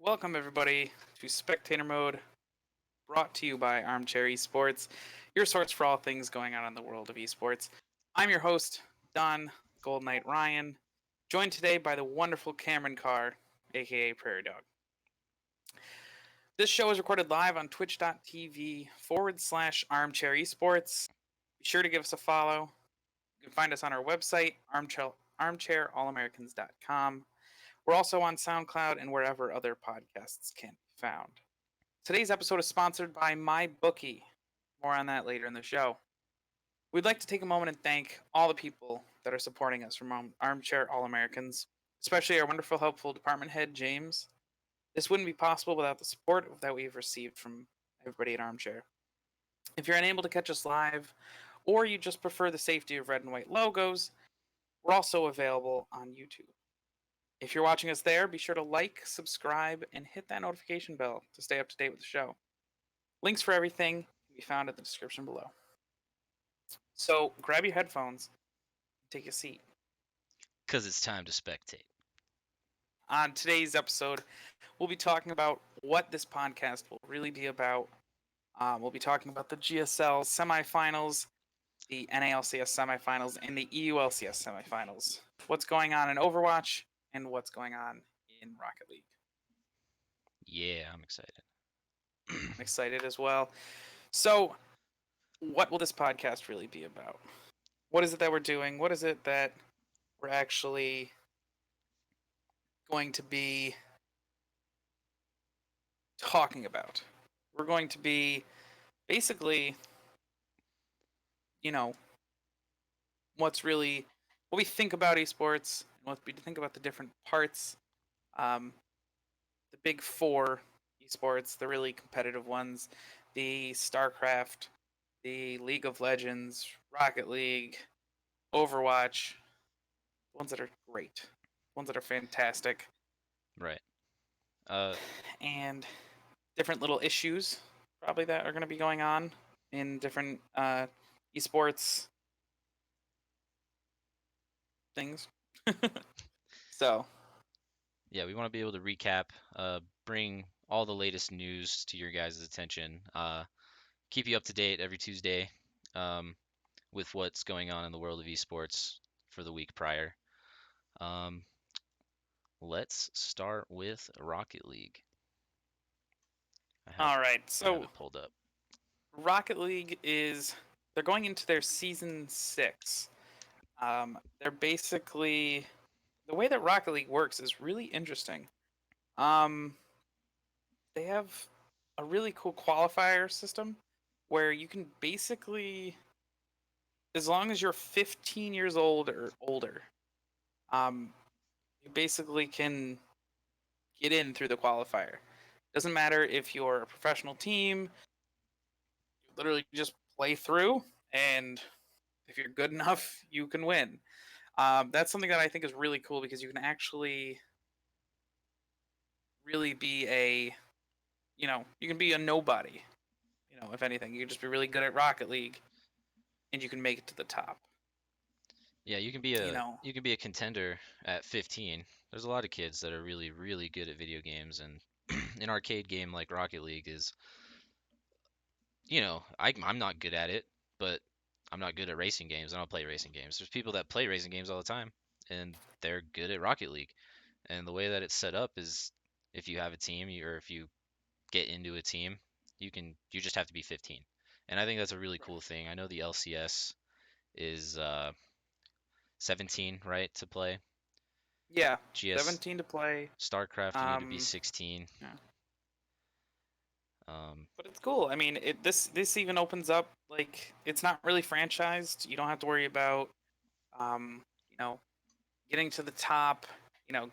Welcome, everybody, to Spectator Mode, brought to you by Armchair Esports, your source for all things going on in the world of esports. I'm your host, Don GoldKnight Ryan, joined today by the wonderful Cameron Carr, aka PrairieDog. This show is recorded live on twitch.tv/Armchair Esports. Be sure to give us a follow. You can find us on our website, armchairallamericans.com. We're also on SoundCloud and wherever other podcasts can be found. Today's episode is sponsored by MyBookie. More on that later in the show. We'd like to take a moment and thank all the people that are supporting us from Armchair All Americans, especially our wonderful, helpful department head, James. This wouldn't be possible without the support that we've received from everybody at Armchair. If you're unable to catch us live, or you just prefer the safety of red and white logos, we're also available on YouTube. If you're watching us there, be sure to like, subscribe, and hit that notification bell to stay up to date with the show. Links for everything can be found in the description below. So grab your headphones and take a seat. Because it's time to spectate. On today's episode, we'll be talking about what this podcast will really be about. We'll be talking about the GSL semifinals, the NALCS semifinals, and the EULCS semifinals. What's going on in Overwatch and what's going on in Rocket League. Yeah, I'm excited. I'm excited as well. So, what will this podcast really be about? What is it that we're doing? What is it that we're actually going to be talking about? We're going to be basically, what we think about esports and what we think about the different parts, the big four esports, the really competitive ones, the StarCraft, the League of Legends, Rocket League, Overwatch, the ones that are great, the ones that are fantastic. Right. And different little issues probably that are going to be going on in different esports things. So, yeah, we want to be able to recap, bring all the latest news to your guys' attention, keep you up to date every Tuesday with what's going on in the world of esports for the week prior. Um, let's start with Rocket League. all right. I have So, it pulled up. Rocket League they're going into their season 6. They're basically the way that Rocket League works is really interesting. Um, they have a really cool qualifier system where you can basically, as long as you're 15 years old or older, you basically can get in through the qualifier. Doesn't matter if you're a professional team, you literally just play through, and if you're good enough, you can win. That's something that I think is really cool because you can actually really be you can be a nobody. If anything, you can just be really good at Rocket League, and you can make it to the top. Yeah, You know, you can be a contender at 15. There's a lot of kids that are really, really good at video games, and an arcade game like Rocket League is, I'm not good at it, but I'm not good at racing games. I don't play racing games. There's people that play racing games all the time, and they're good at Rocket League. And the way that it's set up is, if you have a team, or if you get into a team, you just have to be 15. And I think that's a really cool thing. I know the LCS is 17, right, to play. yeah, GS 17 to play. StarCraft, you need to be 16. Yeah. Um, But it's cool. I mean, this even opens up, like, it's not really franchised. You don't have to worry about, um, you know, getting to the top.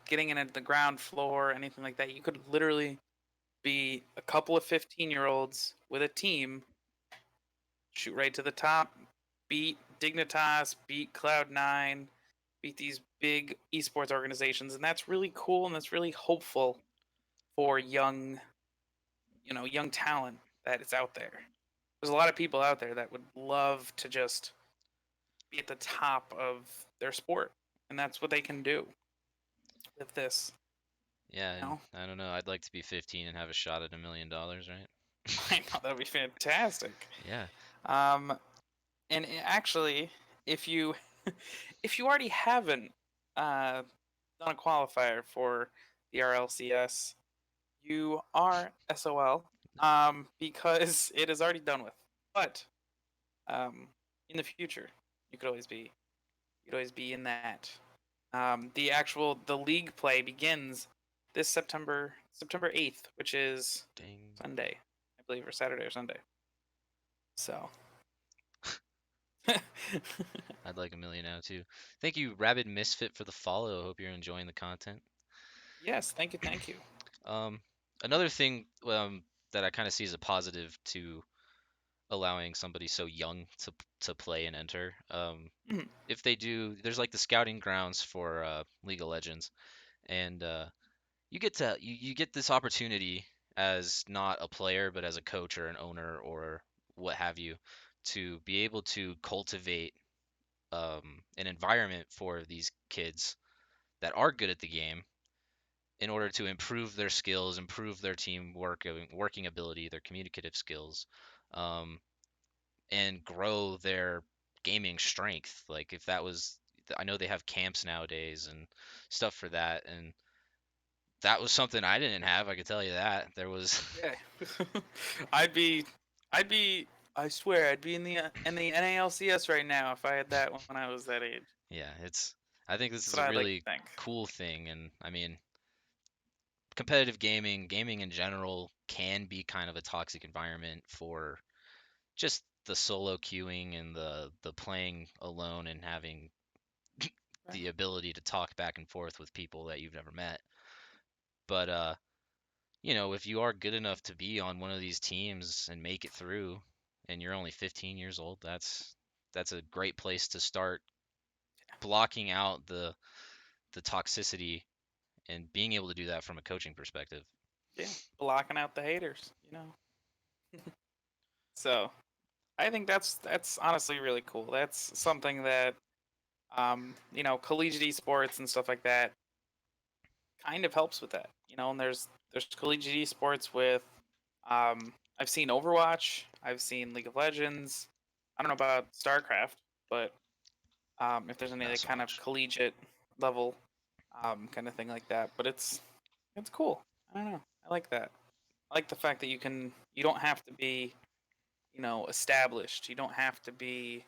Getting in at the ground floor, anything like that. You could literally be a couple of 15-year-olds with a team, shoot right to the top, beat Dignitas, beat Cloud9, beat these big esports organizations, and that's really cool and that's really hopeful for young talent that is out there. There's a lot of people out there that would love to just be at the top of their sport, and that's what they can do with this. Yeah, You and know, I don't know. I'd like to be 15 and have a shot at $1 million, right? I know that'd be fantastic. Yeah. Um, and actually, if you if you already haven't done a qualifier for the RLCS, you are SOL because it is already done with. But um, in the future, you could always be you'd always be in that. The league play begins this September 8th, which is Dang. Sunday, I believe, or Saturday or Sunday. So I'd like a million now too. Thank you, Rabid Misfit, for the follow. Hope you're enjoying the content. yes, thank you. Um, Another thing that I kind of see as a positive to allowing somebody so young to play and enter. Mhm. If they do, there's like the scouting grounds for League of Legends, and you get this opportunity as not a player but as a coach or an owner or what have you to be able to cultivate an environment for these kids that are good at the game in order to improve their skills, improve their teamwork, working ability, their communicative skills, um, and grow their gaming strength. Like if that was, I know they have camps nowadays and stuff for that, and that was something I didn't have. I could tell you that there was. Yeah, I'd be, I'd be, I swear, I'd be in the NALCS right now if I had that when I was that age. Yeah, it's. I think this That's is what a I'd like to really think. cool thing, and I mean, competitive gaming in general can be kind of a toxic environment for just the solo queuing and the playing alone and having Right. the ability to talk back and forth with people that you've never met. But if you are good enough to be on one of these teams and make it through and you're only 15 years old, that's a great place to start blocking out the toxicity and being able to do that from a coaching perspective. Yeah, blocking out the haters, you know. So I think that's honestly really cool. That's something that collegiate esports and stuff like that kind of helps with that. And there's collegiate esports with I've seen Overwatch, I've seen League of Legends. I don't know about StarCraft, but if there's any Not other so kind of much. collegiate level kind of thing like that. But it's cool. I don't know. I like that. I like the fact that you don't have to be established. You don't have to be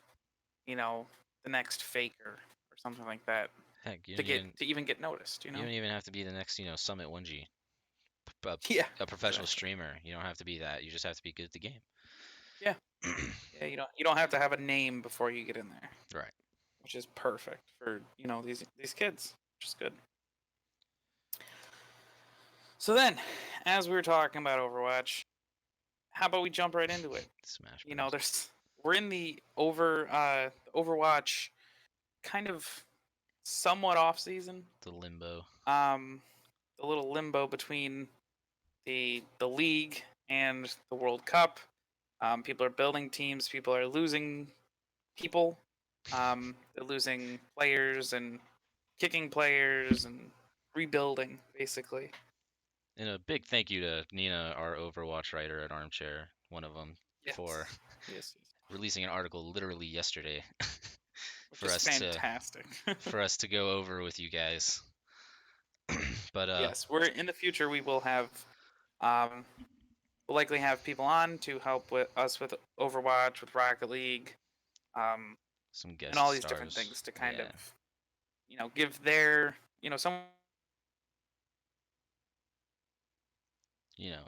you know the next faker or something like that Heck, to even get noticed. you don't even have to be the next, Summit 1G, a, Yeah, a professional exactly. streamer. You don't have to be that. You just have to be good at the game. Yeah, yeah. You don't have to have a name before you get in there, Right. which is perfect for these kids, which is good. So then, as we were talking about Overwatch, how about we jump right into it? Smash Bros. We're in the Overwatch kind of somewhat off season. The limbo. Um, the little limbo between the league and the World Cup. People are building teams. People are losing people. They're losing players and kicking players and rebuilding basically. And a big thank you to Nina, our Overwatch writer at Armchair, one of them, for Yes, yes, yes. releasing an article literally yesterday Which for is us to fantastic. go over with you guys. But Yes, we're in the future. Um, we'll likely have people on to help with us with Overwatch, with Rocket League, um, some and guest all these different stars. things to kind of Yeah. give their some.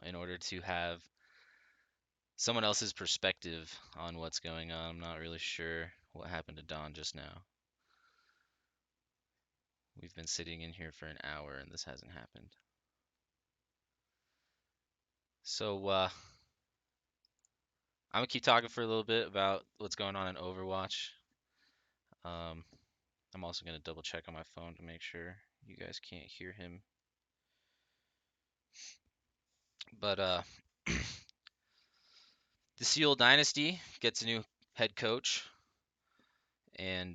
In order to have someone else's perspective on what's going on. I'm not really sure what happened to Don just now. We've been sitting in here for an hour and this hasn't happened. So I'm gonna keep talking for a little bit about what's going on in Overwatch. Um, I'm also gonna double check on my phone to make sure you guys can't hear him. But the Seal Dynasty gets a new head coach, and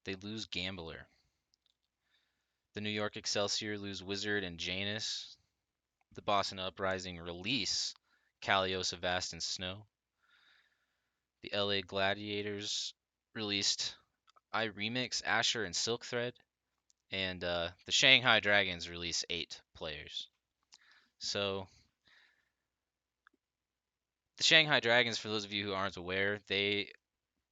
they lose Gambler. The New York Excelsior lose Wizard and Janus. The Boston Uprising release Kalios, Avast, and Snow. The LA Gladiators released I Remix, Asher, and Silk Thread. And the Shanghai Dragons release 8 players. So the Shanghai Dragons, for those of you who aren't aware, they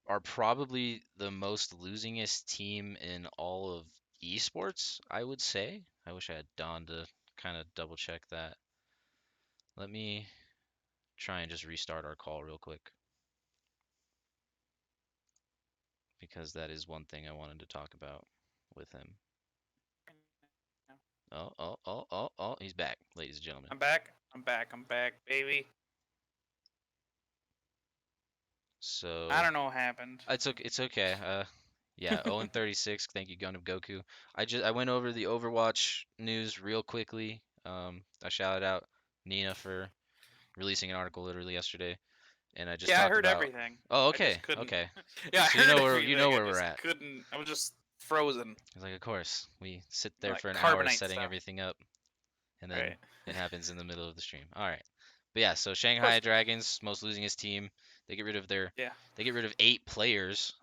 are probably the most losingest team in all of esports, I would say. I wish I had Don to kind of double check that. Let me try and just restart our call real quick, because that is one thing I wanted to talk about with him. Oh, he's back, ladies and gentlemen. I'm back, baby. So I don't know what happened. it's okay. Yeah, 0-36. Thank you, Gundam Goku. I went over the Overwatch news real quickly. I shouted out Nina for releasing an article literally yesterday, and I just Yeah, I talked heard about. everything. Oh, I just okay, couldn't. okay. Yeah, I So heard you know everything. where I we're just at. couldn't. I was just frozen. It's like, of course, we sit there Like for an hour carbonite setting stuff. everything up, and then Right. it happens in the middle of the stream. All right, but yeah, so Of Shanghai course. Dragons, most losingest team. They get rid of Yeah. they get rid of 8 players.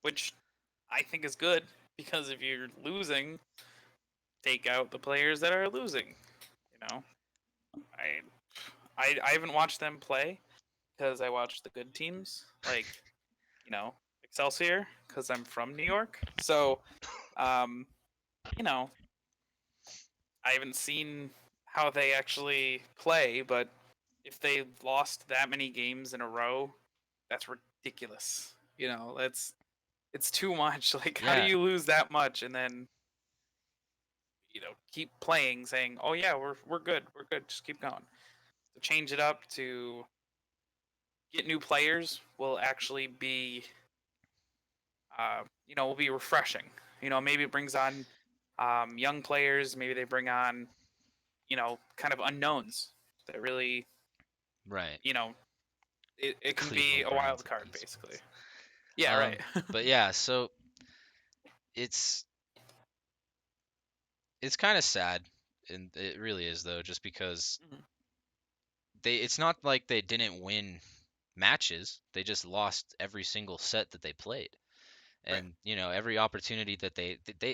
Which I think is good because if you're losing, take out the players that are losing. You know, I haven't watched them play because I watch the good teams like Excelsior because I'm from New York. So, um, you know, I haven't seen how they actually play, but if they lost that many games in a row, that's ridiculous. It's too much. Like, how do Yeah, you lose that much and then keep playing, saying, "Oh yeah, we're good, just keep going." To change it up to get new players will actually be, will be refreshing. Maybe it brings on young players. Maybe they bring on, kind of unknowns that really, right. you know, it can be Cleveland a Browns wild of card, basically. esports. Yeah, right. But yeah, so it's it's kind of sad, and it really is though, just because Mhm. it's not like they didn't win matches. They just lost every single set that they played. Right. And every opportunity that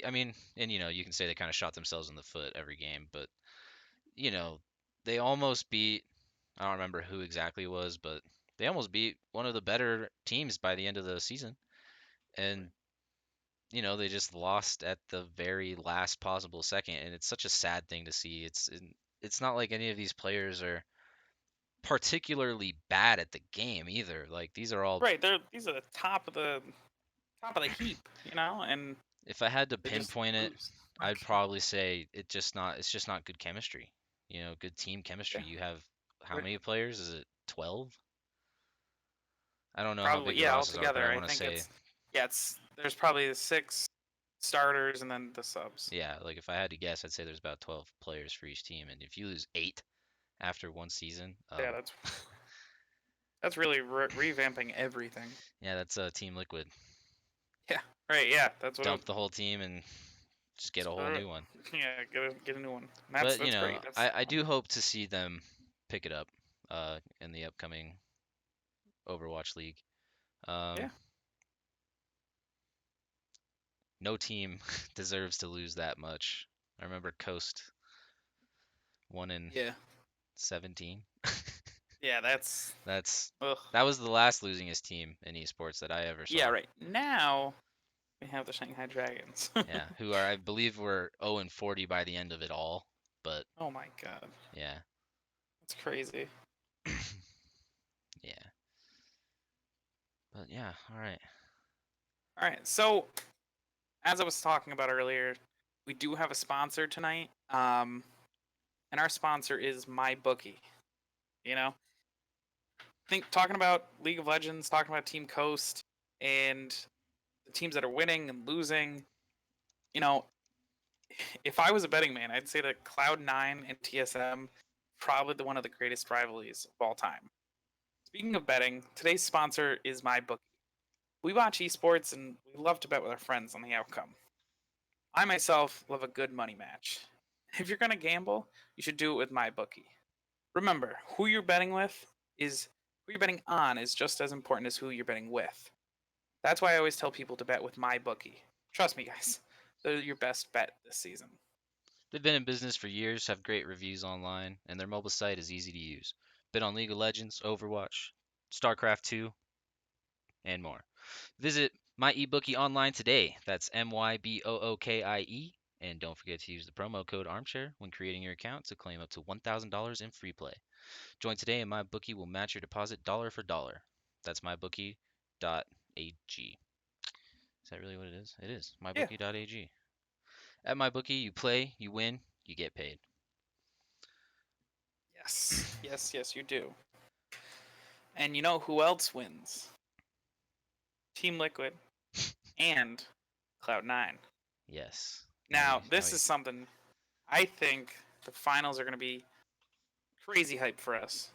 I mean, and you can say they kind of shot themselves in the foot every game, but you know, they almost beat, I don't remember who exactly it was, but they almost beat one of the better teams by the end of the season. And Right. they just lost at the very last possible second, and it's such a sad thing to see. It's not like any of these players are particularly bad at the game either. Like these are all. Right. These are the top of the heap, and If I had to they just pinpoint it, lose. I'd Like, probably say it's just not good chemistry. Good team yeah. chemistry. You have how Right. many players? Is it 12? I don't know how big Probably, the yeah. rosters are, but Altogether, I I want to think say, there's probably the 6 starters and then the subs. yeah, like if I had to guess, I'd say there's about 12 players for each team, and if you lose 8 after one season, Yeah, that's really revamping everything. yeah, that's Team Liquid. Yeah. Right. Yeah. That's what. Dump the whole team and just get a whole new one. Yeah. Get a new one. But That's great. That's I do hope to see them pick it up in the upcoming Overwatch League. Um, yeah. no team deserves to lose that much. I remember Coast won in Yeah. 17. Yeah. That's That's ugh. that was the last losingest team in esports that I ever Yeah. saw. Right. Now we have the Shanghai Dragons. Yeah, who are I believe were 0-40 by the end of it all. But Oh my god. yeah, That's crazy. yeah. But yeah, all right. All right. So as I was talking about earlier, we do have a sponsor tonight. And our sponsor is MyBookie. You know, think talking about League of Legends, talking about Team Coast, and the teams that are winning and losing. You know, if I was a betting man, I'd say that Cloud9 and TSM probably one of the greatest rivalries of all time. Speaking of betting, today's sponsor is MyBookie. We watch esports and we love to bet with our friends on the outcome. I myself love a good money match. If you're going to gamble, you should do it with my bookie. Remember, who you're betting with is who you're betting on is just as important as who you're betting with. That's why I always tell people to bet with my bookie. Trust me, guys. They're your best bet this season. They've been in business for years, have great reviews online, and their mobile site is easy to use. Bet on League of Legends, Overwatch, StarCraft 2, and more. Visit my eBookie online today. That's MYBOOKIE. And don't forget to use the promo code Armchair when creating your account to claim up to $1,000 in free play. Join today and MyBookie will match your deposit dollar for dollar. That's mybookie.ag. Is that really what it is? It is. Yeah. mybookie.ag. At MyBookie, you play, you win, you get paid. Yes. Yes, you do. And you know who else wins? Team Liquid and Cloud9. Yes. Now, this is something I think the finals are going to be crazy hype for us.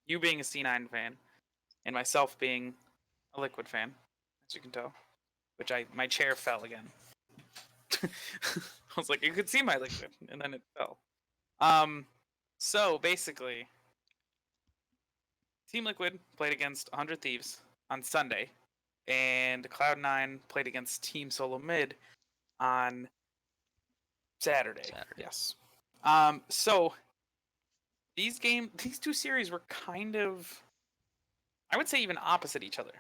You being a C9 fan, and myself being a Liquid fan, as you can tell. Which my chair fell again. I was like, you could see my Liquid, and then it fell. So basically, Team Liquid played against 100 Thieves on Sunday, and Cloud9 played against Team Solo Mid on Saturday. Yes. So these two series were kind of, I would say, even opposite each other.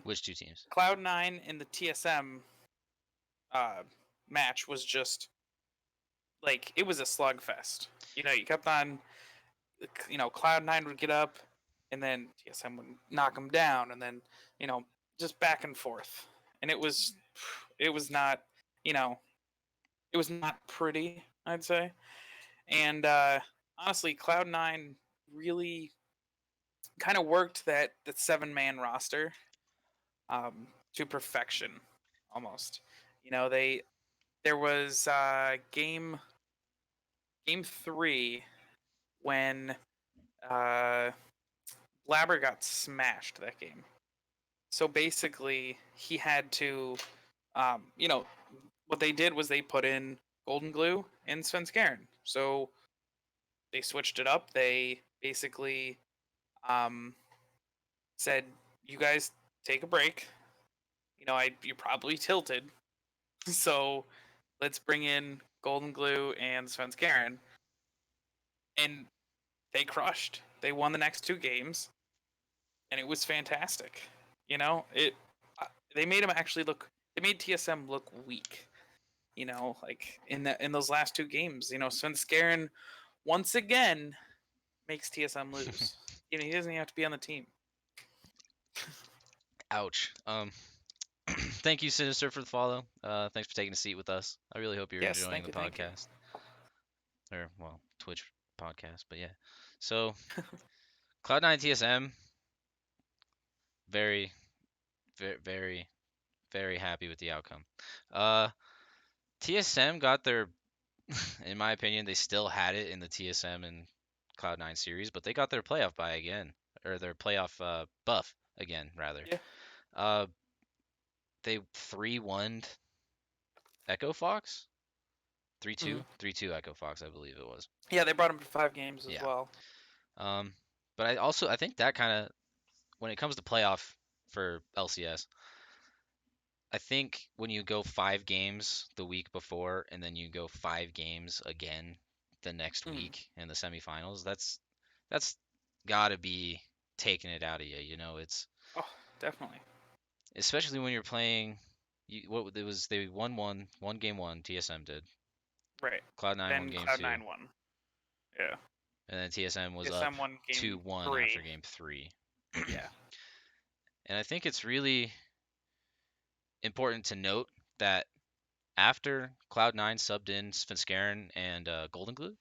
Which two teams? Cloud9 in the TSM match was just like, it was a slugfest. You kept on, Cloud9 would get up, and then TSM would knock them down, and then just back and forth, and it was not, it was not pretty, I'd say. And honestly, Cloud9 really kind of worked that 7-man roster to perfection, almost. There was game 3 when Blabber got smashed that game. So basically, he had to, what they did was they put in Golden Glue and Svenskeren. So they switched it up. They basically said, "You guys take a break. You're probably tilted, so let's bring in Golden Glue and Svenskeren." And they crushed. They won the next 2 games, and it was fantastic. They made them actually look. They made TSM look weak. Like in those last 2 games. Svenskeren once again makes TSM lose. He doesn't even have to be on the team. Ouch. Thank you, Sinister, for the follow. Thanks for taking a seat with us. I really hope you're enjoying the podcast. Or, well, Twitch podcast, but yeah. So, Cloud9 TSM, very, very, very, very happy with the outcome. TSM got their, in my opinion, they still had it in the TSM and Cloud9 series, but they got their playoff bye again, or their playoff buff again, rather. Yeah. They 3-1'd Echo Fox? 3-2? 3-2 Echo Fox, I believe it was. Yeah, they brought him to 5 games as well. But I think that kind of, when it comes to playoff for LCS, I think when you go 5 games the week before and then you go 5 games again the next week in the semifinals, that's got to be taking it out of you. It's definitely, especially when you're playing. They won one game 1. TSM did. Right. Cloud9 then won game Cloud 2. 9 won. Yeah. And then TSM was TSM up won game 2-1 after game 3. Yeah. And I think it's really important to note that after Cloud9 subbed in Svenskeren and Golden Glue,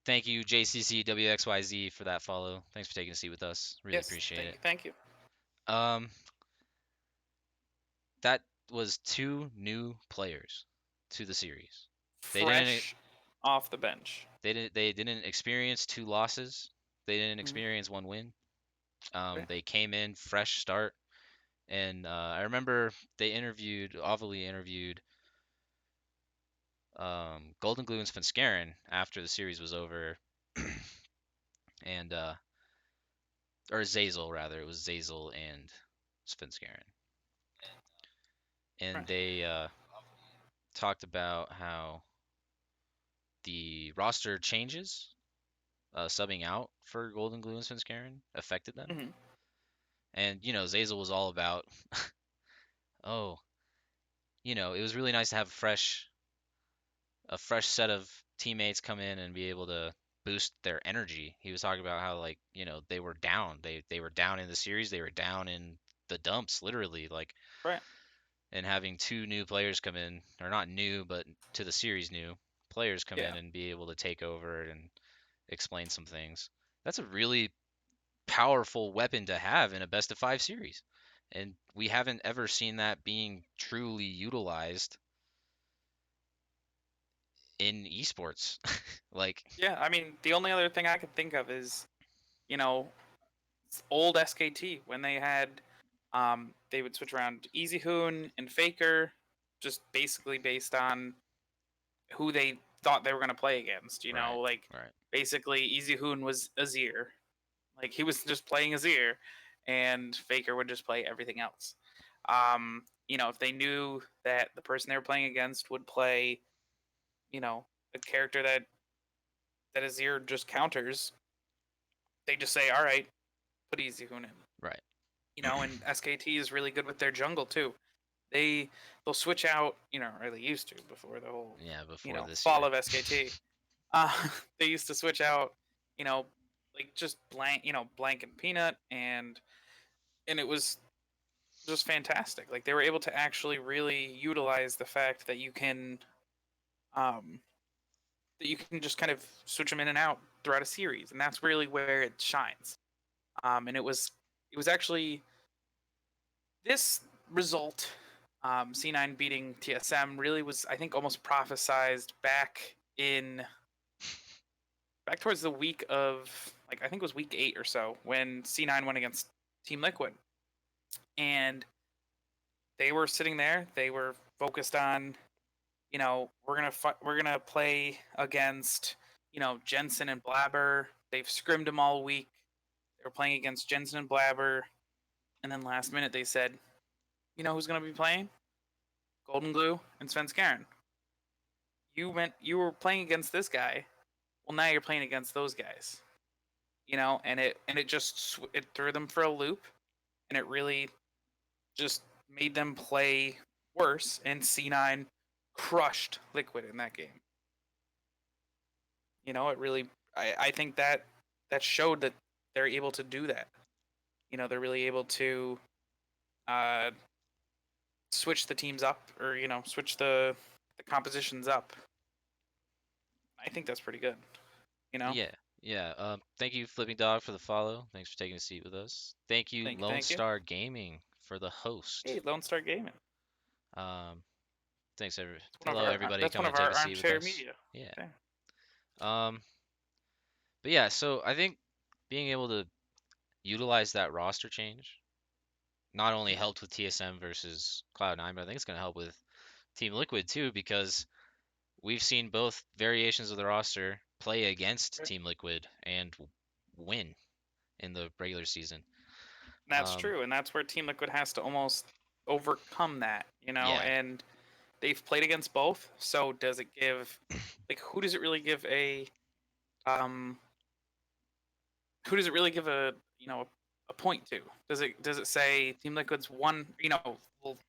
thank you JCCWXYZ for that follow. Thanks for taking a seat with us. Really appreciate it. Thank you. That was 2 new players to the series. Fresh off the bench. They didn't experience 2 losses. They didn't experience 1 win. They came in fresh start, And I remember they interviewed, Ovally interviewed Golden Glue and Svenskeren after the series was over, and or Zazel rather, it was Zazel and Svenskeren, and Right. they talked about how the roster changes, subbing out for Golden Glue and Svenskeren affected them, Hmm. and Zazel was all about, oh, it was really nice to have a fresh set of teammates come in and be able to boost their energy. He was talking about how, like, they were down. They were down in the series. They were down in the dumps, literally, like, Right. and having two new players come in, or not new, but to the series new players come Yeah. in and be able to take over and explain some things. That's a really powerful weapon to have in a best of 5 series. And we haven't ever seen that being truly utilized in esports. Like, Yeah. I mean, the only other thing I could think of is, you know, old SKT when they would switch around Easy Hoon and Faker, just basically based on who they thought they were going to play against. right, Like right. basically Easy Hoon was Azir, like he was just playing Azir, and Faker would just play everything else. If they knew that the person they were playing against would play, a character that Azir just counters, they just say, "All right, put Easy Hoon in." Right. And SKT is really good with their jungle too. They'll switch out, or they used to before the whole, Yeah, before this fall year. of SKT. Uh, they used to switch out, you know, like just blank and peanut, and it was just fantastic. Like they were able to actually really utilize the fact um, that you can just kind of switch them in and out throughout a series, and that's really where it shines. And it was actually this result, C9 beating TSM, really was, I think, almost prophesized back towards the week of, like, I think it was week 8 or so, when C9 went against Team Liquid, and they were sitting there. They were focused on, we're gonna play against, Jensen and Blabber. They've scrimmed them all week. They were playing against Jensen and Blabber, and then last minute they said, who's gonna be playing? Golden Glue and Svenskeren. You were playing against this guy. Well, now you're playing against those guys. And it just it threw them for a loop, and it really just made them play worse. And C9 crushed Liquid in that game. It really, I think that showed that they're able to do that. They're really able to uh, switch the teams up, or switch the compositions up. I think that's pretty good. You know. Yeah, yeah. Thank you, Flipping Dog, for the follow. Thanks for taking a seat with us. Thank you, Thank you. Lone Thank you. Star Gaming, for the host. Hey, Lone Star Gaming. Um, thanks That's one of hello our everybody that's one coming of to take our a seat with armchair us. media. Yeah. Okay. Um, but yeah, so I think being able to utilize that roster change not only Mhm. helped with TSM versus Cloud9, but I think it's going to help with Team Liquid too, because we've seen both variations of the roster play against Right. Team Liquid and win in the regular season. That's Um, true, and that's where Team Liquid has to almost overcome that, yeah, and they've played against both. So does it give, like, um who does it really give a point to? Does it say Team Liquid's won,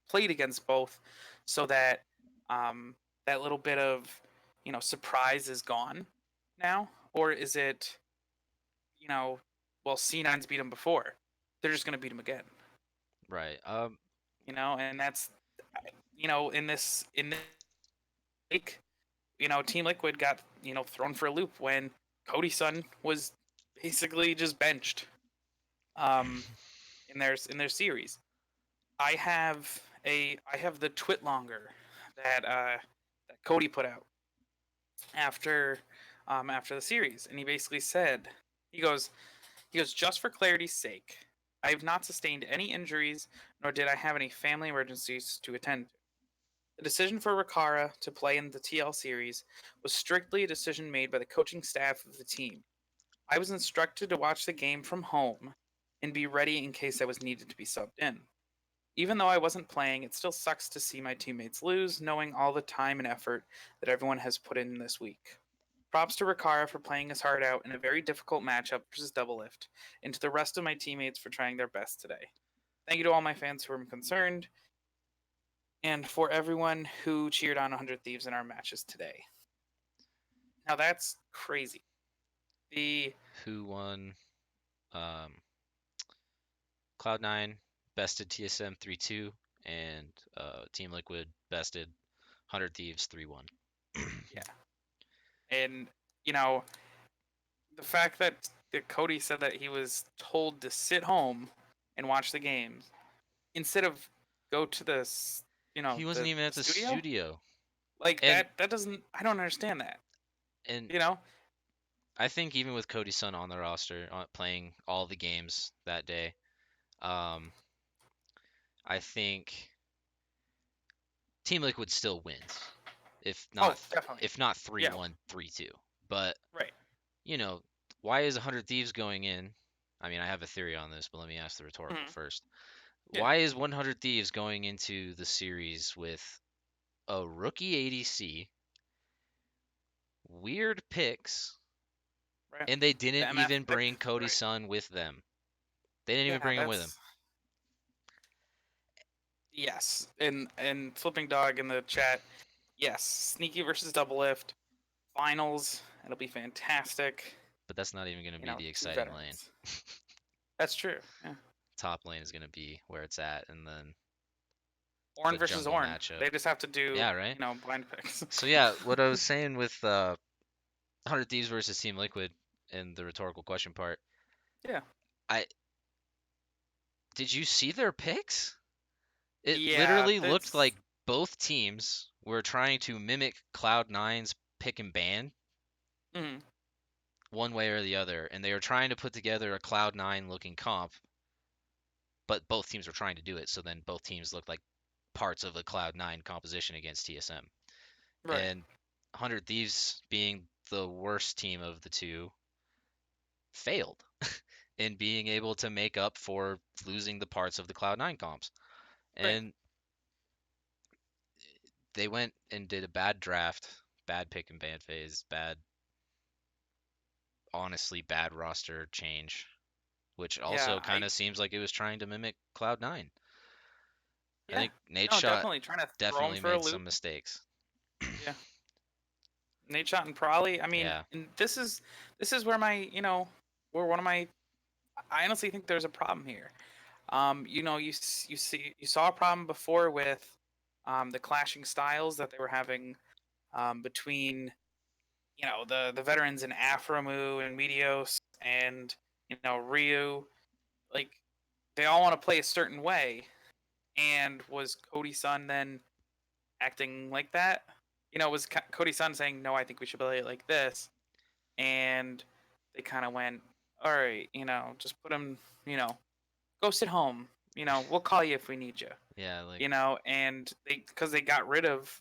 played against both, so that um that little bit of surprise is gone now, or is it, you know well, C9's beat him before, they're just gonna beat him again, right. and that's, in this week, Team Liquid got thrown for a loop when Cody Sun was basically just benched um in their series. I have the twit longer that Cody put out after after the series, and he basically said, he goes, just for clarity's sake, I have not sustained any injuries, nor did I have any family emergencies to attend to. The decision for Rikara to play in the TL series was strictly a decision made by the coaching staff of the team. I was instructed to watch the game from home and be ready in case I was needed to be subbed in. Even though I wasn't playing, it still sucks to see my teammates lose, knowing all the time and effort that everyone has put in this week. Props to Rikara for playing his heart out in a very difficult matchup versus Doublelift, and to the rest of my teammates for trying their best today. Thank you to all my fans who are concerned, and for everyone who cheered on 100 Thieves in our matches today. Now that's crazy. The Who won? Cloud9 bested TSM 3-2, and Team Liquid bested 100 Thieves 3-1. yeah, and the fact that Cody said that he was told to sit home and watch the games instead of go to He wasn't even the at the studio, studio. like And that doesn't, I don't understand that. and You know, I think even with Cody Sun on the roster, playing all the games that day, um, I think Team Liquid still wins, if oh not definitely, if not yeah, 3-1, 3-2. But right, you know, why is 100 Thieves going in? I mean, I have a theory on this, but let me ask the rhetorical hmm, first. yeah, Why is 100 Thieves going into the series with a rookie ADC, weird picks, right. and they The didn't MF even pick, bring Cody right? Sun with them? They didn't even Yeah, bring him with him. that's yes. And flipping dog in the chat, yes. Sneaky versus double lift finals. It'll be fantastic. But that's not even going to be the Two exciting lane. veterans. That's true. Yeah. Top lane is going to be where it's at, and then Orn the versus jungle Orn. matchup. They just have to do, Yeah, right? blind picks. So yeah, what I was saying with 100 Thieves versus Team Liquid and the rhetorical question part, yeah. I did you see their picks? It Yeah, literally looked that's like both teams were trying to mimic Cloud9's pick and ban mm, one way or the other, and they were trying to put together a Cloud9 looking comp, but both teams were trying to do it, so then both teams looked like parts of a Cloud9 composition against TSM. right. And 100 Thieves, being the worst team of the two, failed in being able to make up for losing the parts of the Cloud9 comps. Right. And they went and did a bad draft, bad pick and ban phase, honestly bad roster change, which Yeah, also kind I of seems like it was trying to mimic Cloud9. I yeah. think Nate No, Shot definitely trying to throw him definitely for a made loop. some mistakes. Yeah. Nate Shot and Probably. I mean, Yeah, and this is where where one of my I honestly think there's a problem here. You saw a problem before with the clashing styles that they were having between the veterans in Aframu and Medios and Ryu. Like they all want to play a certain way, and was Cody Sun then acting like that? Was Cody Sun saying no? I think we should play it like this, and they kind of went, all right, just put him, you know, go sit home. We'll call you if we need you. yeah, like And because they got rid of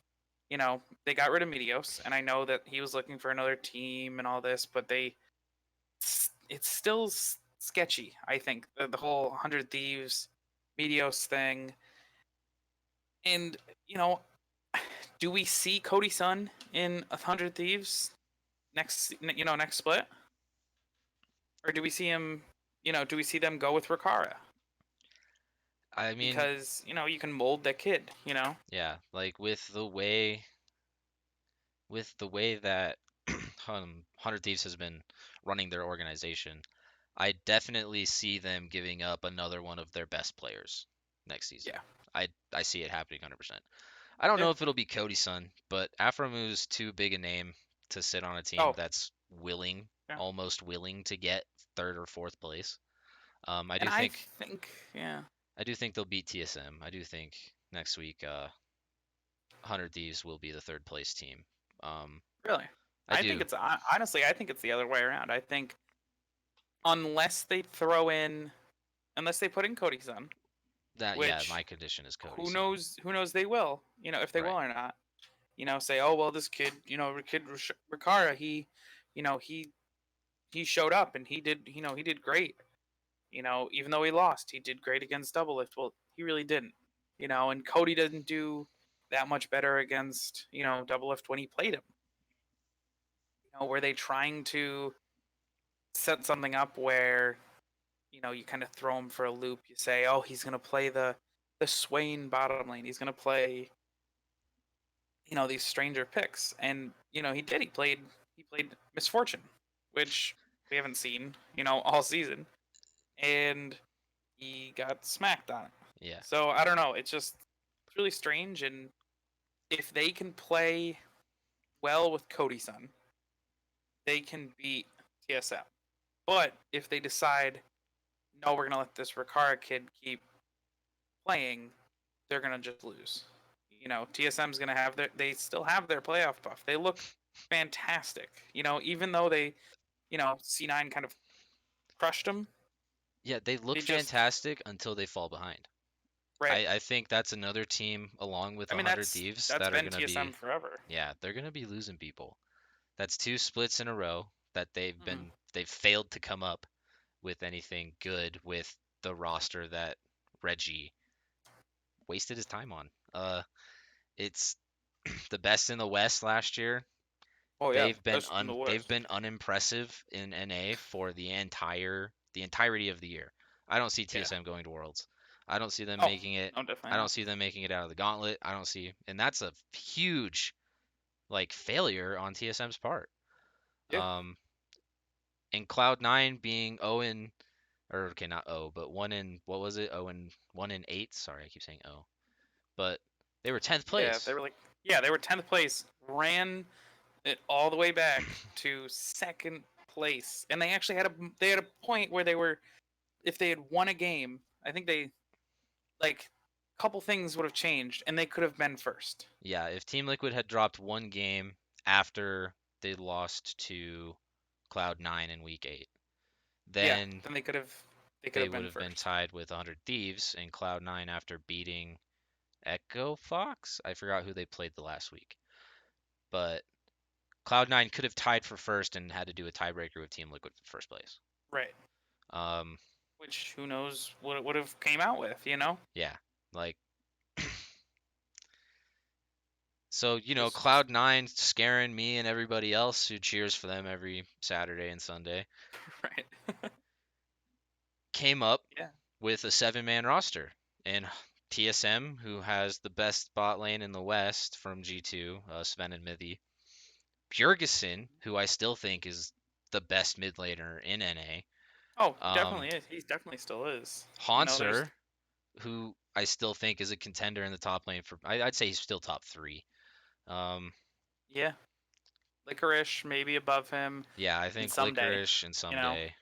Medios, and I know that he was looking for another team and all this, but it's still sketchy. I think the whole 100 Thieves Medios thing, and you know, do we see Cody Sun in 100 Thieves next split, or do we see him? Do we see them go with Rikara? I mean, Because you can mold that kid. yeah, like with the way that 100 Thieves has been running their organization, I definitely see them giving up another one of their best players next season. Yeah. I see it happening 100%. I don't Yeah. know if it'll be Cody Sun, but Aframu's too big a name to sit on a team Oh. that's willing, Yeah. almost willing to get third or fourth place. I And do I think think, yeah, I do think they'll beat TSM. I do think next week 100 Thieves will be the third place team. Um, really. I do. Honestly, I think it's the other way around. I think unless they throw in unless they put in Cody's son, Yeah, which my condition is who Cody's son. knows? Who knows? They will. If they will Right. or not. Say, oh well, this kid, Riccara, you know, he showed up and he did great. Even though he lost, he did great against double lift. Well, he really didn't. And Cody didn't do that much better against double lift when he played him. Were they trying to set something up where you kind of throw him for a loop? You say, oh, he's gonna play the Swain bottom lane. He's gonna play these stranger picks, and he did. He played Misfortune, which we haven't seen all season, and he got smacked on it. Yeah. So I don't know. It's really strange, and if they can play well with Cody's son, they can beat TSM. But if they decide no, we're gonna let this Riccara kid keep playing, they're gonna just lose. TSM's gonna have they still have their playoff buff. They look fantastic. Even though they, C9 kind of crushed them. Yeah, they look They just fantastic until they fall behind. right. I think that's another team along with I mean 100 Thieves that's that are been gonna TSM be, forever. yeah, they're gonna be losing people. That's two splits in a row that Mm-hmm. they've failed to come up with anything good with the roster that Reggie wasted his time on. It's the best in the West last year. Oh yeah, best in the They've West. been unimpressive in NA for the entirety of the year. I don't see Yeah. TSM going to Worlds. I don't see them Oh making it. no, I definitely don't not. see them making it out of the gauntlet. I don't see, and that's a huge like failure on TSM's part. Yeah. Um, and Cloud9 being 0 in, or okay, not 0, but 1 in, what was it? 0 and 1 in 8. Sorry, I keep saying 0. But they were 10th Yeah, place. they were 10th place, ran it all the way back to second place, and they had a point where they were, if they had won a game, I think they like a couple things would have changed, and they could have been first. Yeah, if Team Liquid had dropped one game after they lost to Cloud9 in week 8, Yeah, then then they could they have would been have been first. tied with 100 Thieves and Cloud9 after beating Echo Fox. I forgot who they played the last week. But Cloud9 could have tied for first and had to do a tiebreaker with Team Liquid for first place. Right. Um, Which who knows what it would have came out with? yeah, like so Just Cloud9 scaring me and everybody else who cheers for them every Saturday and Sunday right. came up Yeah. with a 7-man roster. And TSM, who has the best bot lane in the West from G2, Sven and Mithy. Bjergesen, who I still think is the best mid laner in NA. Oh, he Um, definitely is. He definitely still is. There's Hanser, who I still think is a contender in the top lane for. I'd say he's still top 3. Um, yeah, Licorice maybe above him, yeah, I and think someday, Licorice and you know, someday.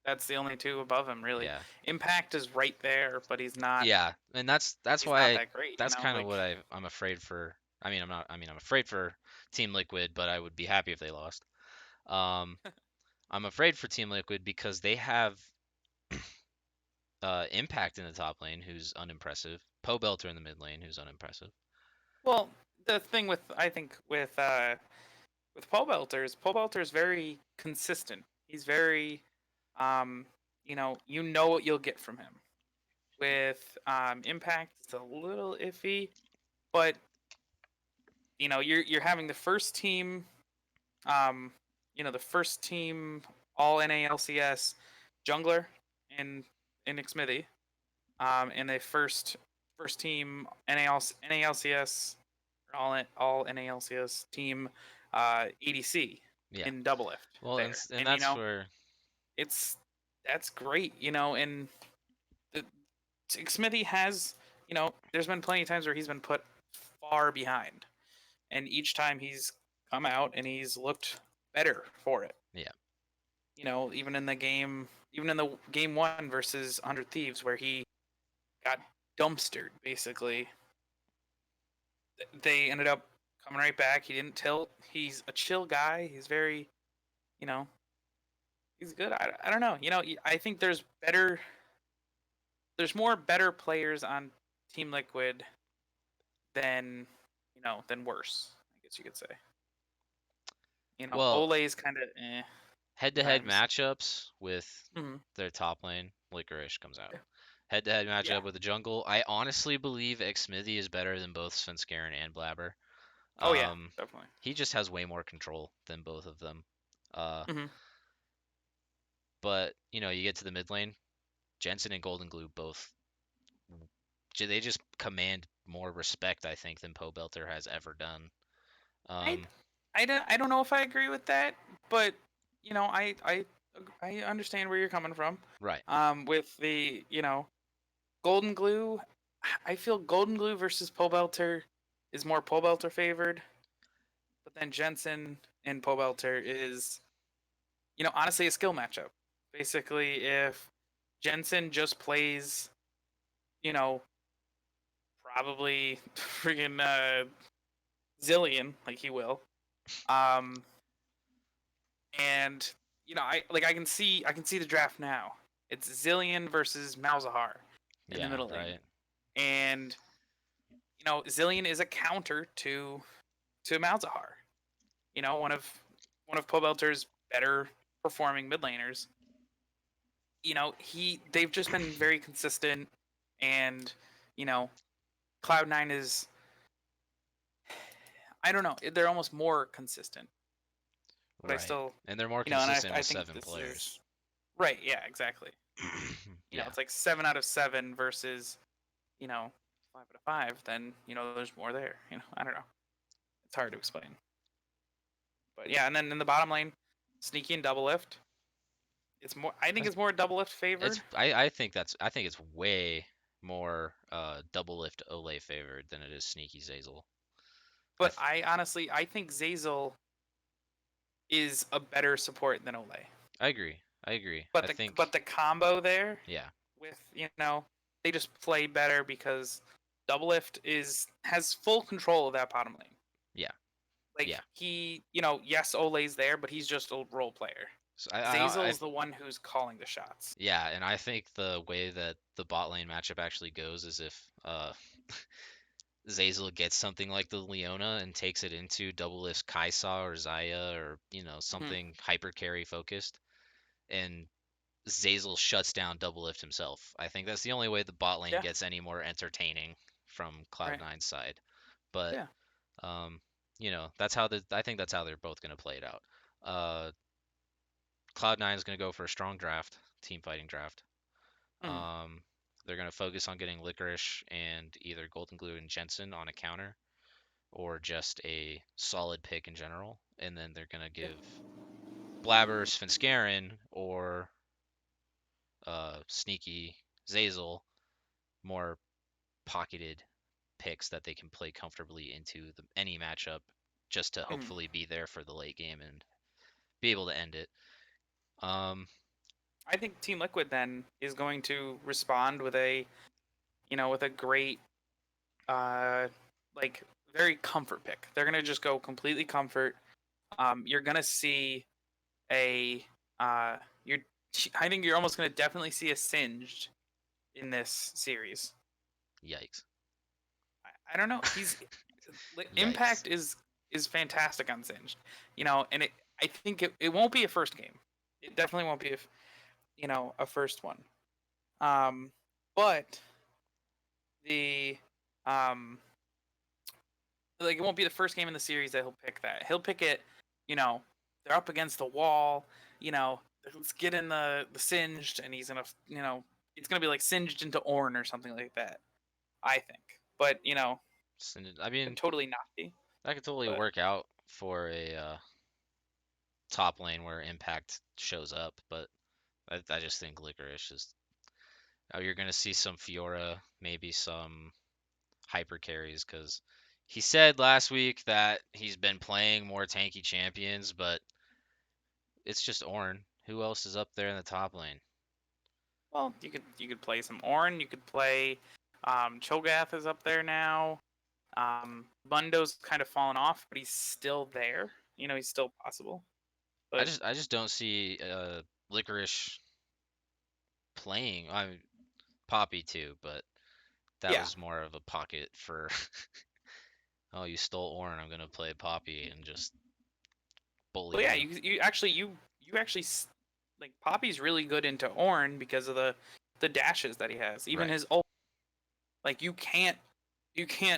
that's the only two above him really. Yeah, Impact is right there, but he's not. yeah, and that's He's not why that great. that's kind of Like what I'm afraid for. I mean, I'm not. I mean, I'm afraid for Team Liquid, but I would be happy if they lost. Um, I'm afraid for Team Liquid because they have Impact in the top lane, who's unimpressive. Belter in the mid lane, who's unimpressive. well, the thing with I think with Paul Belter is very consistent. He's very, you know what you'll get from him. With Impact, it's a little iffy, but you're having um, the first team all NALCS jungler in Xmithy, and the first team NALCS all NALCS team EDC Yeah. in double lift Well, there, and and that's where. it's that's great, and the Xmithy has, there's been plenty of times where he's been put far behind, and each time he's come out and he's looked better for it. Yeah. Even in the game one versus 100 Thieves, where he got dumpstered basically, they ended up coming right back. He didn't tilt. He's a chill guy. He's very, you know, he's good. I don't know. I think there's better there's more better players on Team Liquid than than worse. I guess you could say. Well, Ole's kind of head-to-head sometimes. matchups with Hmm. their top lane, Licorice comes out. Head-to-head Yeah. matchup with the jungle, I honestly believe Xmithy is better than both Svenskeren and Blabber. Oh yeah, Um, definitely. he just has way more control than both of them. Uh, Hmm. but you get to the mid lane, Jensen and Golden Glue both they just command more respect, I think, than Pobelter has ever done. I Um, I don't know if I agree with that, but I understand where you're coming from. right. With the Golden Glue, I feel Golden Glue versus Pobelter is more Pobelter favored, but then Jensen and Pobelter is honestly a skill matchup. Basically, if Jensen just plays, you know, probably freaking Zillion like he will, um, and I can see the draft now. It's Zillion versus Malzahar in the Yeah, middle lane, right. and Zillion is a counter to Malzahar. One of Pobelter's better performing mid laners. They've just been very consistent, and you know Cloud9 is, I don't know, they're almost more consistent, but I Right. still And they're more and consistent I with think seven this players. is right. Yeah, exactly. Yeah. It's like 7 out of 7 versus 5 out of 5. Then there's more there. I don't know. It's hard to explain, but yeah. And then in the bottom lane, Sneaky and Double Lift. It's more. I think I, it's more Double Lift favored. I think it's way more double lift Olay favored than it is sneaky Zazel. I But th- I think Zazel is a better support than Ole. I agree. I agree. But I the think but the combo there yeah. with they just play better because Double Lift has full control of that bottom lane. Yeah. Like Yeah. yes, Ole's there, but he's just a role player. So Zazel's the one who's calling the shots. yeah, and I think the way that the bot lane matchup actually goes is if Zazel gets something like the Leona and takes it into double list Kaisa or Zaya or Hmm. something hyper carry focused, and Zazel shuts down double lift himself. I think that's the only way the bot lane Yeah. gets any more entertaining from Right. Cloud9's side. But Yeah. um, I think that's how they're both gonna play it out. Uh, Cloud9 is gonna go for a strong draft, team fighting draft. Hmm. Um, they're gonna focus on getting Licorice and either Golden Glue and Jensen on a counter, or just a solid pick in general, and then they're gonna Yeah. give Blabber, Svenskeren, or Sneaky Zazel more pocketed picks that they can play comfortably into any matchup, just to Hmm. hopefully be there for the late game and be able to end it. Um, I think Team Liquid then is going to respond with a great uh like very comfort pick. They're gonna just go completely comfort. You're gonna see a you're I think you're almost gonna definitely see a Singed in this series. yikes, I don't know. yikes. Impact is fantastic on Singed, and I think it won't be a first game. It definitely won't be a first one. Um, but the um like it won't be the first game in the series that he'll pick that. He'll pick it, you know, they're up against the wall, let's get in the Singed, and he's gonna it's gonna be like Singed into Ornn or something like that. I think, but I mean, could totally not be. that could totally But work out for a top lane where Impact shows up, but I just think Licorice is. Oh, you're gonna see some Fiora, maybe some hyper carries, because he said last week that he's been playing more tanky champions, but it's just Ornn. Who else is up there in the top lane? well, you could play some Ornn. You could play Cho'Gath is up there now. Mundo's kind of fallen off, but he's still there. He's still possible. But I just don't see Licorice playing. Poppy too, but that Yeah, was more of a pocket for oh, you stole Ornn, I'm gonna play Poppy and just bully well, yeah, you. you actually like Poppy's really good into Ornn because of the dashes that he has. Even Right. his ult, like you can't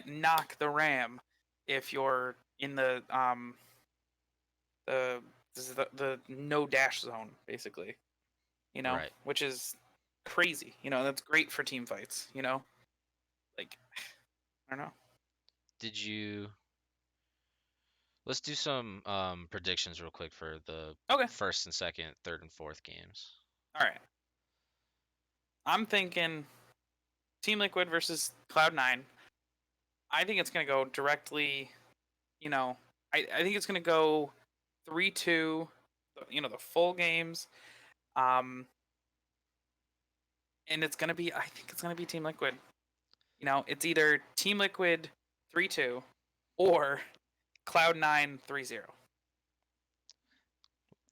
knock the ram if you're in the this is the no dash zone basically. Right. Which is crazy. That's great for team fights. Like I don't know. Did you Let's do some predictions real quick for the Okay, first and second, third and fourth games. all right. I'm thinking Team Liquid versus Cloud9. I think it's gonna go directly. You know, I think it's gonna go 3-2. The full games. Um, and it's gonna be. I think it's gonna be Team Liquid. It's either Team Liquid 3-2 or Cloud9 3-0.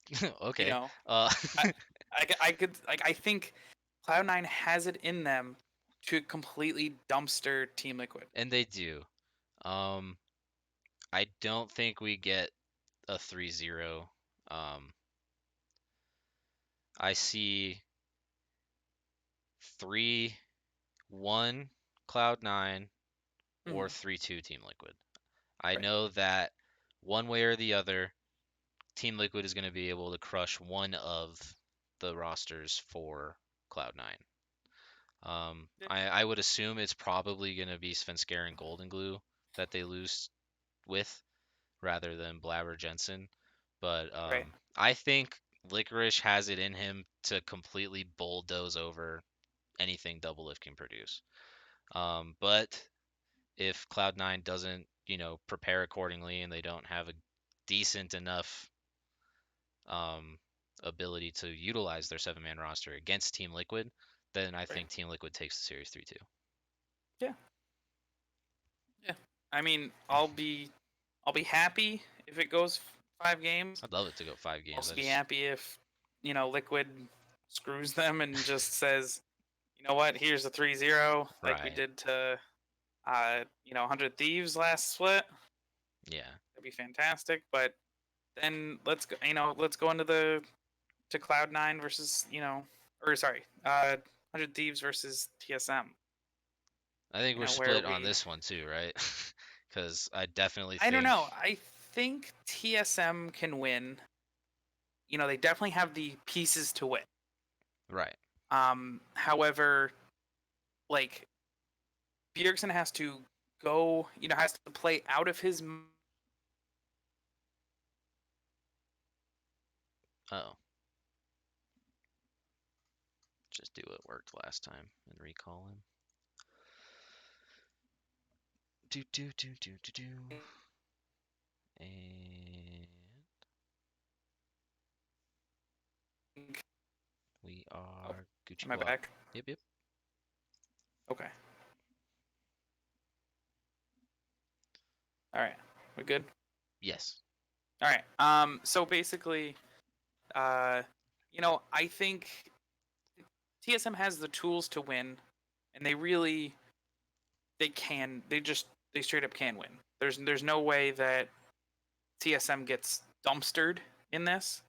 You Okay. know, I, I could like I think Cloud9 has it in them to completely dumpster Team Liquid. And they do. Um, I don't think we get a 3-0. Um, I see 3-1 Cloud9 or Mhm. 3-2 Team Liquid. I Right. know that one way or the other, Team Liquid is going to be able to crush one of the rosters for Cloud9. Yeah. I would assume it's probably going to be Svenskeren and Golden Glue that they lose with rather than Blabber Jensen. But Right. I think Licorice has it in him to completely bulldoze over anything Doublelift can produce. But if Cloud9 doesn't, prepare accordingly and they don't have a decent enough um, ability to utilize their 7-man roster against Team Liquid, then I Right. think Team Liquid takes the series 3-2. Yeah. Yeah. I mean, I'll be happy if it goes 5 games. I'd love it to go 5 games. Also be happy if Liquid screws them and just says, you know what, here's a 3-0 like we Right. did to 100 Thieves last split. Yeah. That'd be fantastic. But then let's go into the to Cloud9 versus or sorry, 100 Thieves versus TSM. I think we're Where split on we this one too, right? Because I definitely I don't think, know. I think TSM can win. They definitely have the pieces to win. right. However, like Bjergsen has to go, has to play out of his Oh, just do what worked last time and recall him. Do do do do do do. And we Oh, are Gucci am I Guap. back? Yep, yep. Okay. All right. We good? Yes. All right. So basically, uh, I think TSM has the tools to win, and they straight up can win. There's no way that TSM gets dumpstered in this.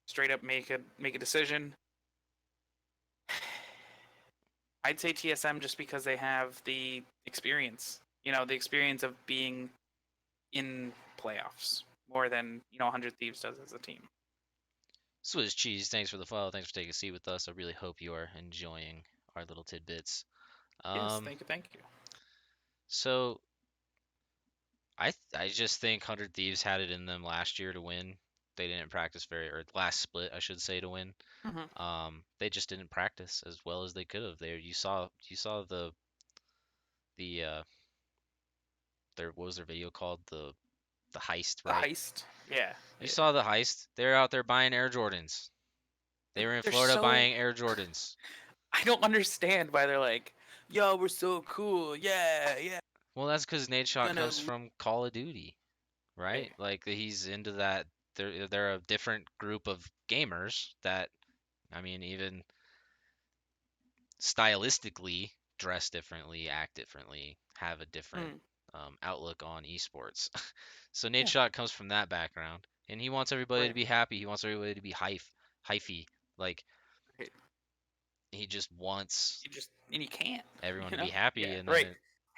Straight up make a decision. I'd say TSM just because they have the experience. The experience of being in playoffs more than 100 Thieves does as a team. Swiss cheese. Thanks for the follow. Thanks for taking a seat with us. I really hope you are enjoying our little tidbits. Yes, Um, thank you. so I just think 100 Thieves had it in them last year to win. They didn't practice or last split, I should say, to win. Mm-hmm. They just didn't practice as well as they could have. There, you saw the their what was their video called, the heist, The right? heist, yeah. You saw the heist. They're out there buying Air Jordans. They Like were in they're Florida so. buying Air Jordans. I don't understand why they're like, "Yo, we're so cool, yeah, yeah." Well, that's because Nate Shot Gonna comes from Call of Duty, right, right? Like he's into that they're a different group of gamers that, I mean, even stylistically dress differently, act differently, have a different outlook on esports. So Nate Yeah. Shot comes from that background, and he wants everybody to Right. be happy. He wants everybody to be hyphy. Like Right. he just wants And you can't. everyone You to be know. happy, Yeah. and Right.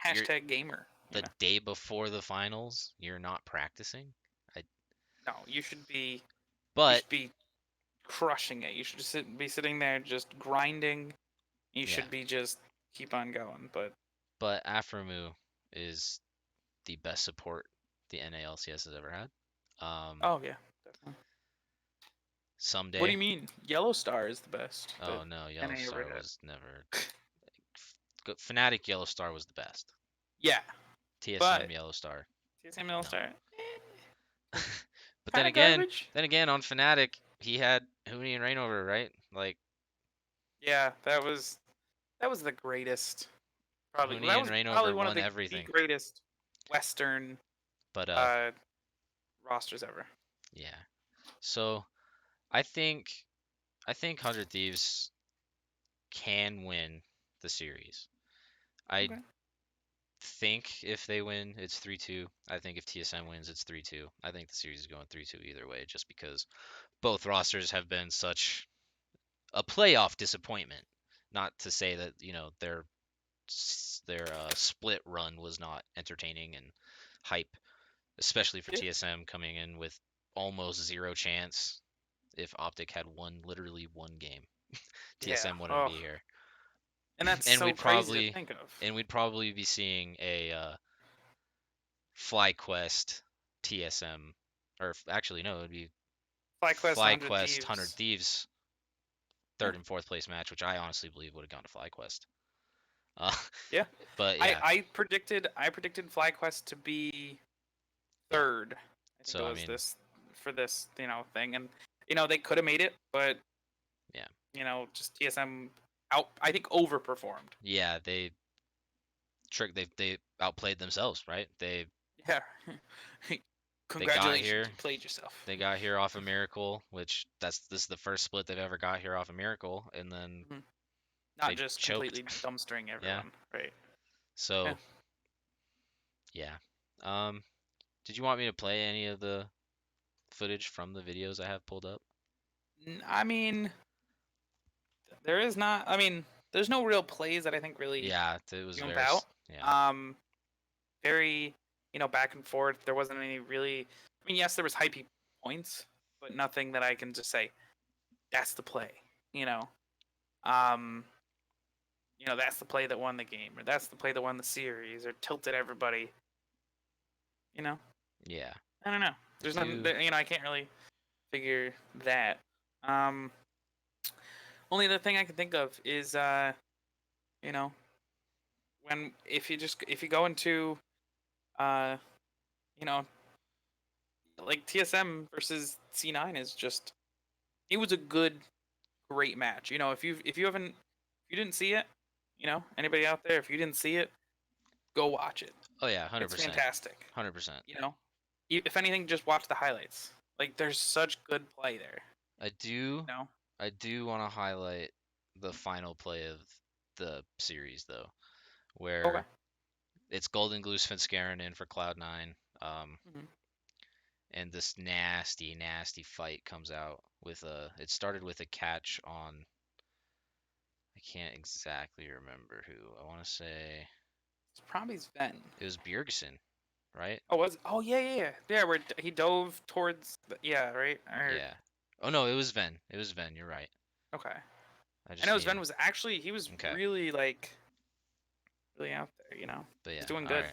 then you're Hashtag gamer. You the know. day before the finals, you're not practicing. I, No, you should be. You but should be crushing it. You should be sitting there just grinding. You yeah, should be just keep on going. but Aframu is the best support the NALCS has ever had. Oh yeah, definitely. What do Someday. you mean? Yellow Star is the best. Oh no, Yellow NA ever Star had. was never. Fnatic Yellow Star was the best. Yeah, TSM but Yellow Star, TSM Yellow no. Star, But kind of garbage. then again on Fnatic he had Huni and Reignover, right? Like Yeah, that was the greatest. Probably Huni that and was probably Reignover one of won the everything. greatest Western But rosters ever. yeah. So I think 100 Thieves can win the series. I Okay. think if they win, it's 3-2. I think if TSM wins, it's 3-2. I think the series is going 3-2 either way, just because both rosters have been such a playoff disappointment. Not to say that their split run was not entertaining and hype, especially for Yeah. TSM coming in with almost zero chance. If Optic had literally one game, Yeah. TSM wouldn't Oh, be here, and that's and so crazy to think of. we'd probably be seeing a FlyQuest TSM, or actually no, it would be FlyQuest 100 FlyQuest 100 Thieves. Thieves Yeah. third and fourth place match, which I honestly believe would have gone to FlyQuest. Uh, Yeah. but I yeah, I predicted FlyQuest to be yeah. third. I think it So I was mean, this for this thing, and they could have made it, but yeah, just TSM I think overperformed. yeah, they outplayed themselves, right? Yeah. They got Congratulations, here. you played yourself. They got here off a Miracle, which this is the first split they've ever got here off a Miracle, and then Not they just choked. completely dumpstering Yeah. everyone, right? Yeah. So yeah. Did you want me to play any of the footage from the videos I have pulled up? I mean, there is not. I mean, there's no real plays that I think really Yeah, it was jump very. out. Yeah. Very back and forth. There wasn't any really. I mean, yes, there was hypey points, but nothing that I can just say that's the play. Um, that's the play that won the game, or that's the play that won the series, or tilted everybody. Yeah. I don't know. There's nothing. I can't really figure that. Only other thing I can think of is when if you go into uh, you know, like TSM versus C9 is just it was a great match. If you didn't see it, anybody out there, if you didn't see it, go watch it. Oh yeah, 100%. It's fantastic. 100%. If anything, just watch the highlights. Like there's such good play there. I do want to highlight the final play of the series though, where it's Golden Goose Finscaren in for Cloud9. And this nasty fight comes out with it started with a catch on, I can't exactly remember who. I want to say it's probably Sven. It was Bjergsen, right? Oh yeah, where he dove towards right. Yeah. Oh no, it was Ven. You're right. Okay. I know Sven was actually really really out there. But yeah, he's doing good. Right.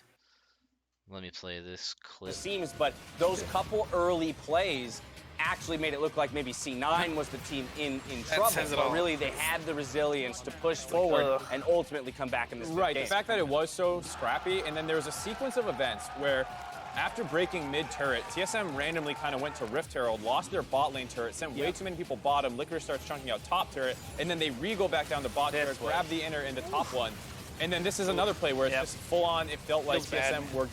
Let me play this clip. Seems, but those couple early plays actually made it look like maybe C9 was the team in trouble, but really they had the resilience to push forward and ultimately come back in this game. Right, the fact that it was so scrappy, and then there was a sequence of events where after breaking mid-turret, TSM randomly kind of went to Rift Herald, lost their bot lane turret, sent way too many people bottom, Licorice starts chunking out top turret, and then they re-go back down to bot turret, grab the inner into top one. And then this is another play where it's just full on, it felt like TSM were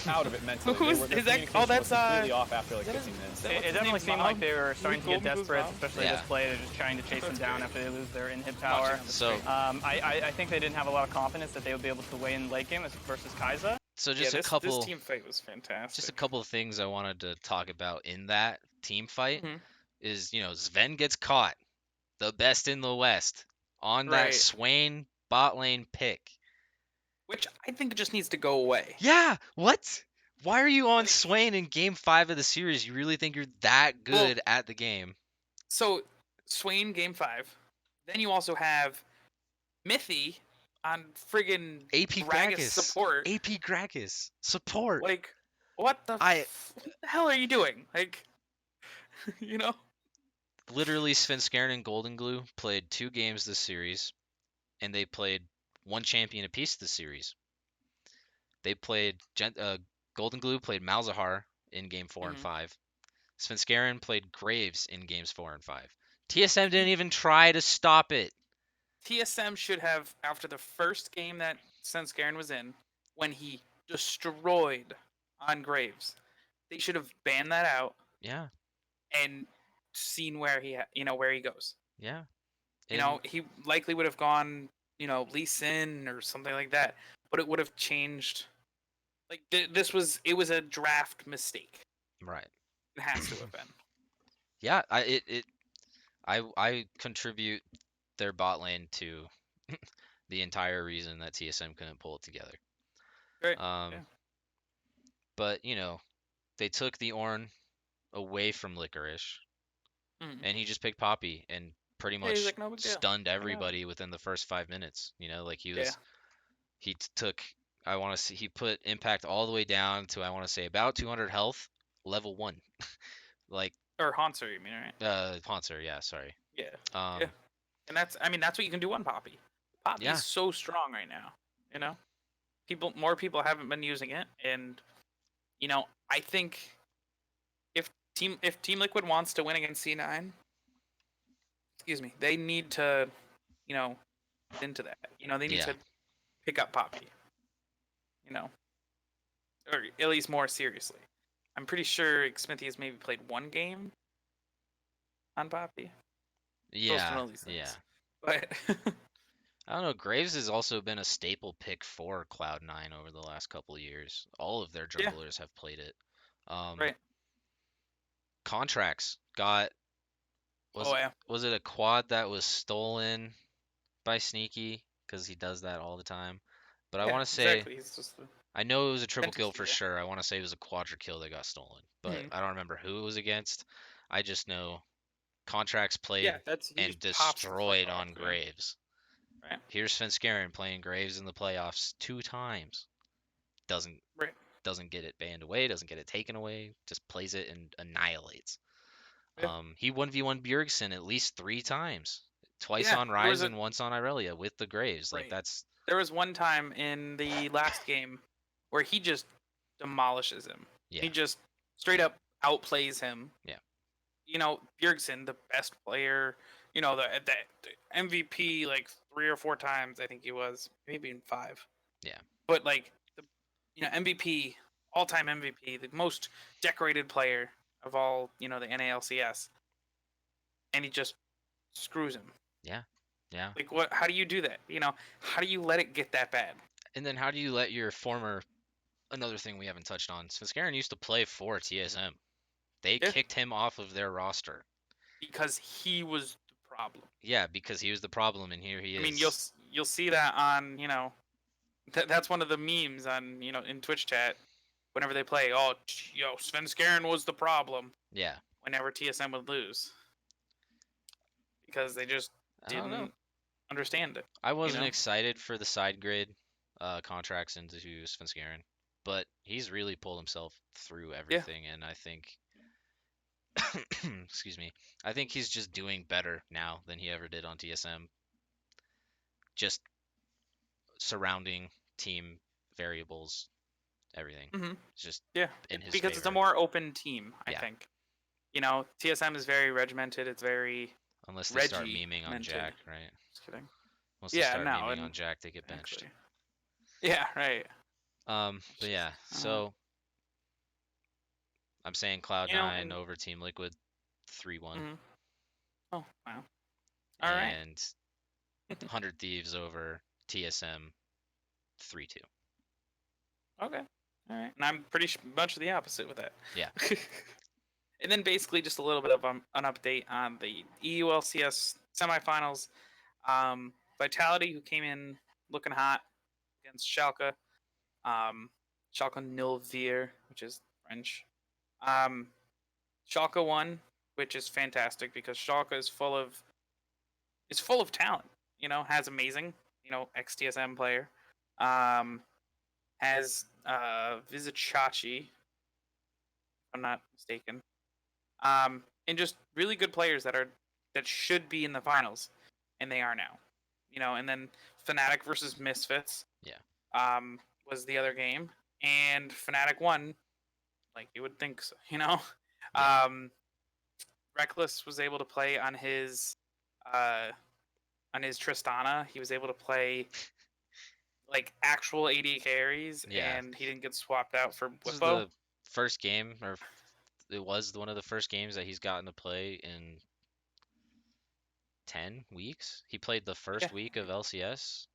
out of it mentally. Who's- Their is that- communication oh, was that's, completely off after like is that 15 his- minutes. is that It what's his definitely name's seemed mom? like they were starting to get Goldman's desperate, mom? especially Yeah. this play. They're just trying to chase them That's down great. after they lose their in-hit Watching power. on the So- stream. I think they didn't have a lot of confidence that they would be able to win late game versus Kai'Sa. So Yeah, just this team fight was fantastic. just a couple of things I wanted to talk about in that team fight Mhm. is, Sven gets caught, the best in the West, on that Right. Swain bot lane pick. Which I think just needs to go away. Yeah, what? Why are you on Like- Swain in game 5 of the series? You really think you're that good at the game? So, Swain game 5. Then you also have Mithy on friggin' AP Gragas Gragas. support. AP Gragas. Support. Like, what the hell are you doing? Like, you know? Literally, Svenskeren and Golden Glue played 2 games this series, and they played 1 champion apiece this series. They played Golden Glue played Malzahar in game 4 and Mhm. 5. Svenskeren played Graves in games 4 and 5. TSM didn't even try to stop it. TSM should have, after the first game that Svenskeren was in, when he destroyed on Graves, they should have banned that out Yeah, and seen where where he goes. yeah. He likely would have gone, Lee Sin or something like that, but it would have changed. Like it was a draft mistake. Right. It has to have been. Yeah, I contribute their bot lane to the entire reason that TSM couldn't pull it together. Right. Yeah. But they took the Ornn away from Licorice, Mhm. and he just picked Poppy and pretty Yeah, he's much like, "No big deal. stunned know." everybody within the first 5 minutes. Like he was, Yeah. he took. I want to see. He put impact all the way down to I want to say about 200 health, level 1. Like Or Hanser, you mean, right? Poncer, yeah, sorry. Yeah. Um, Yeah. And that's what you can do on Poppy. Poppy's Yeah. so strong right now. More people haven't been using it, and I think if Team Liquid wants to win against C9, excuse me, they need to, get into that. They need Yeah. to pick up Poppy. Or at least more seriously. I'm pretty sure Smithy has maybe played 1 game on Poppy. yeah, know these things. yeah. But I don't know. Graves has also been a staple pick for Cloud9 over the last couple of years. All of their Yeah. junglers have played it. Right. Contracts got was it a quad that was stolen by Sneaky because he does that all the time. But I Yeah, want to say exactly. He's just I know it was a triple Mental kill for key, yeah. sure. I want to say it was a quadra kill that got stolen, but Mhm. I don't remember who it was against. I just know Contracts played he and just pops the fuck destroyed off, on man. Graves. Right. Here's Svenskeren playing Graves in the playoffs 2 times. Doesn't Right. doesn't get it banned away, doesn't get it taken away, just plays it and annihilates. Yeah. He 1v1 Bjergsen at least 3 times. Twice Yeah, on there was Ryze and once on Irelia with the Graves. Like Right. that's There was one time in the last game where he just demolishes him. yeah. He just straight up outplays him. Yeah. Bjergsen, the best player, the MVP like 3 or 4 times, I think he was, maybe in 5. Yeah. But like the MVP, all-time MVP, the most decorated player of all, the NALCS. And he just screws him. Yeah. Like what? How do you do that? How do you let it get that bad? And then how do you let your another thing we haven't touched on, Svenskeren used to play for TSM. They Yeah. kicked him off of their roster. Because he was the problem. Yeah, because he was the problem, and here he is. I mean, you'll see that on that's one of the memes on in Twitch chat whenever they play. Oh, Svenskeren was the problem. Yeah. Whenever TSM would lose, because they just I don't know. didn't understand it. I wasn't know? excited for the side grid contracts into Svenskeren, but he's really pulled himself through everything, and I think, excuse me, I think he's just doing better now than he ever did on TSM. Just surrounding team variables, everything. Mhm. It's just Yeah, in his because it's a favor. more open team. I Yeah. think. TSM is very regimented. It's very. Unless they start Reggie memeing on mentioned. Jack, right? Just kidding. Once they Yeah, start no, memeing and on Jack, they get benched. Actually. Yeah. Right. But yeah, Uh, so I'm saying you know, Cloud9 and over Team Liquid 3-1, mhm. Oh wow. All right. and 100 Thieves over TSM 3-2. Okay. All right. And I'm pretty much the opposite with that. Yeah. And then basically just a little bit of an update on the EULCS semifinals. Vitality, who came in looking hot against Schalke. Schalke 0-4, which is French. Um, Schalke won, which is fantastic because Schalke is full of talent. Has amazing, ex-TSM player. Has Vizicachi, if I'm not mistaken. And just really good players that should be in the finals, and they are now. And then Fnatic versus Misfits. Yeah. Was the other game, and Fnatic won, like you would think so. Yeah. Reckless was able to play on his Tristana. He was able to play like actual AD carries, Yeah. and he didn't get swapped out for This is Whippo. the first game, or it was one of the first games that he's gotten to play in 10 weeks. He played the first week of LCS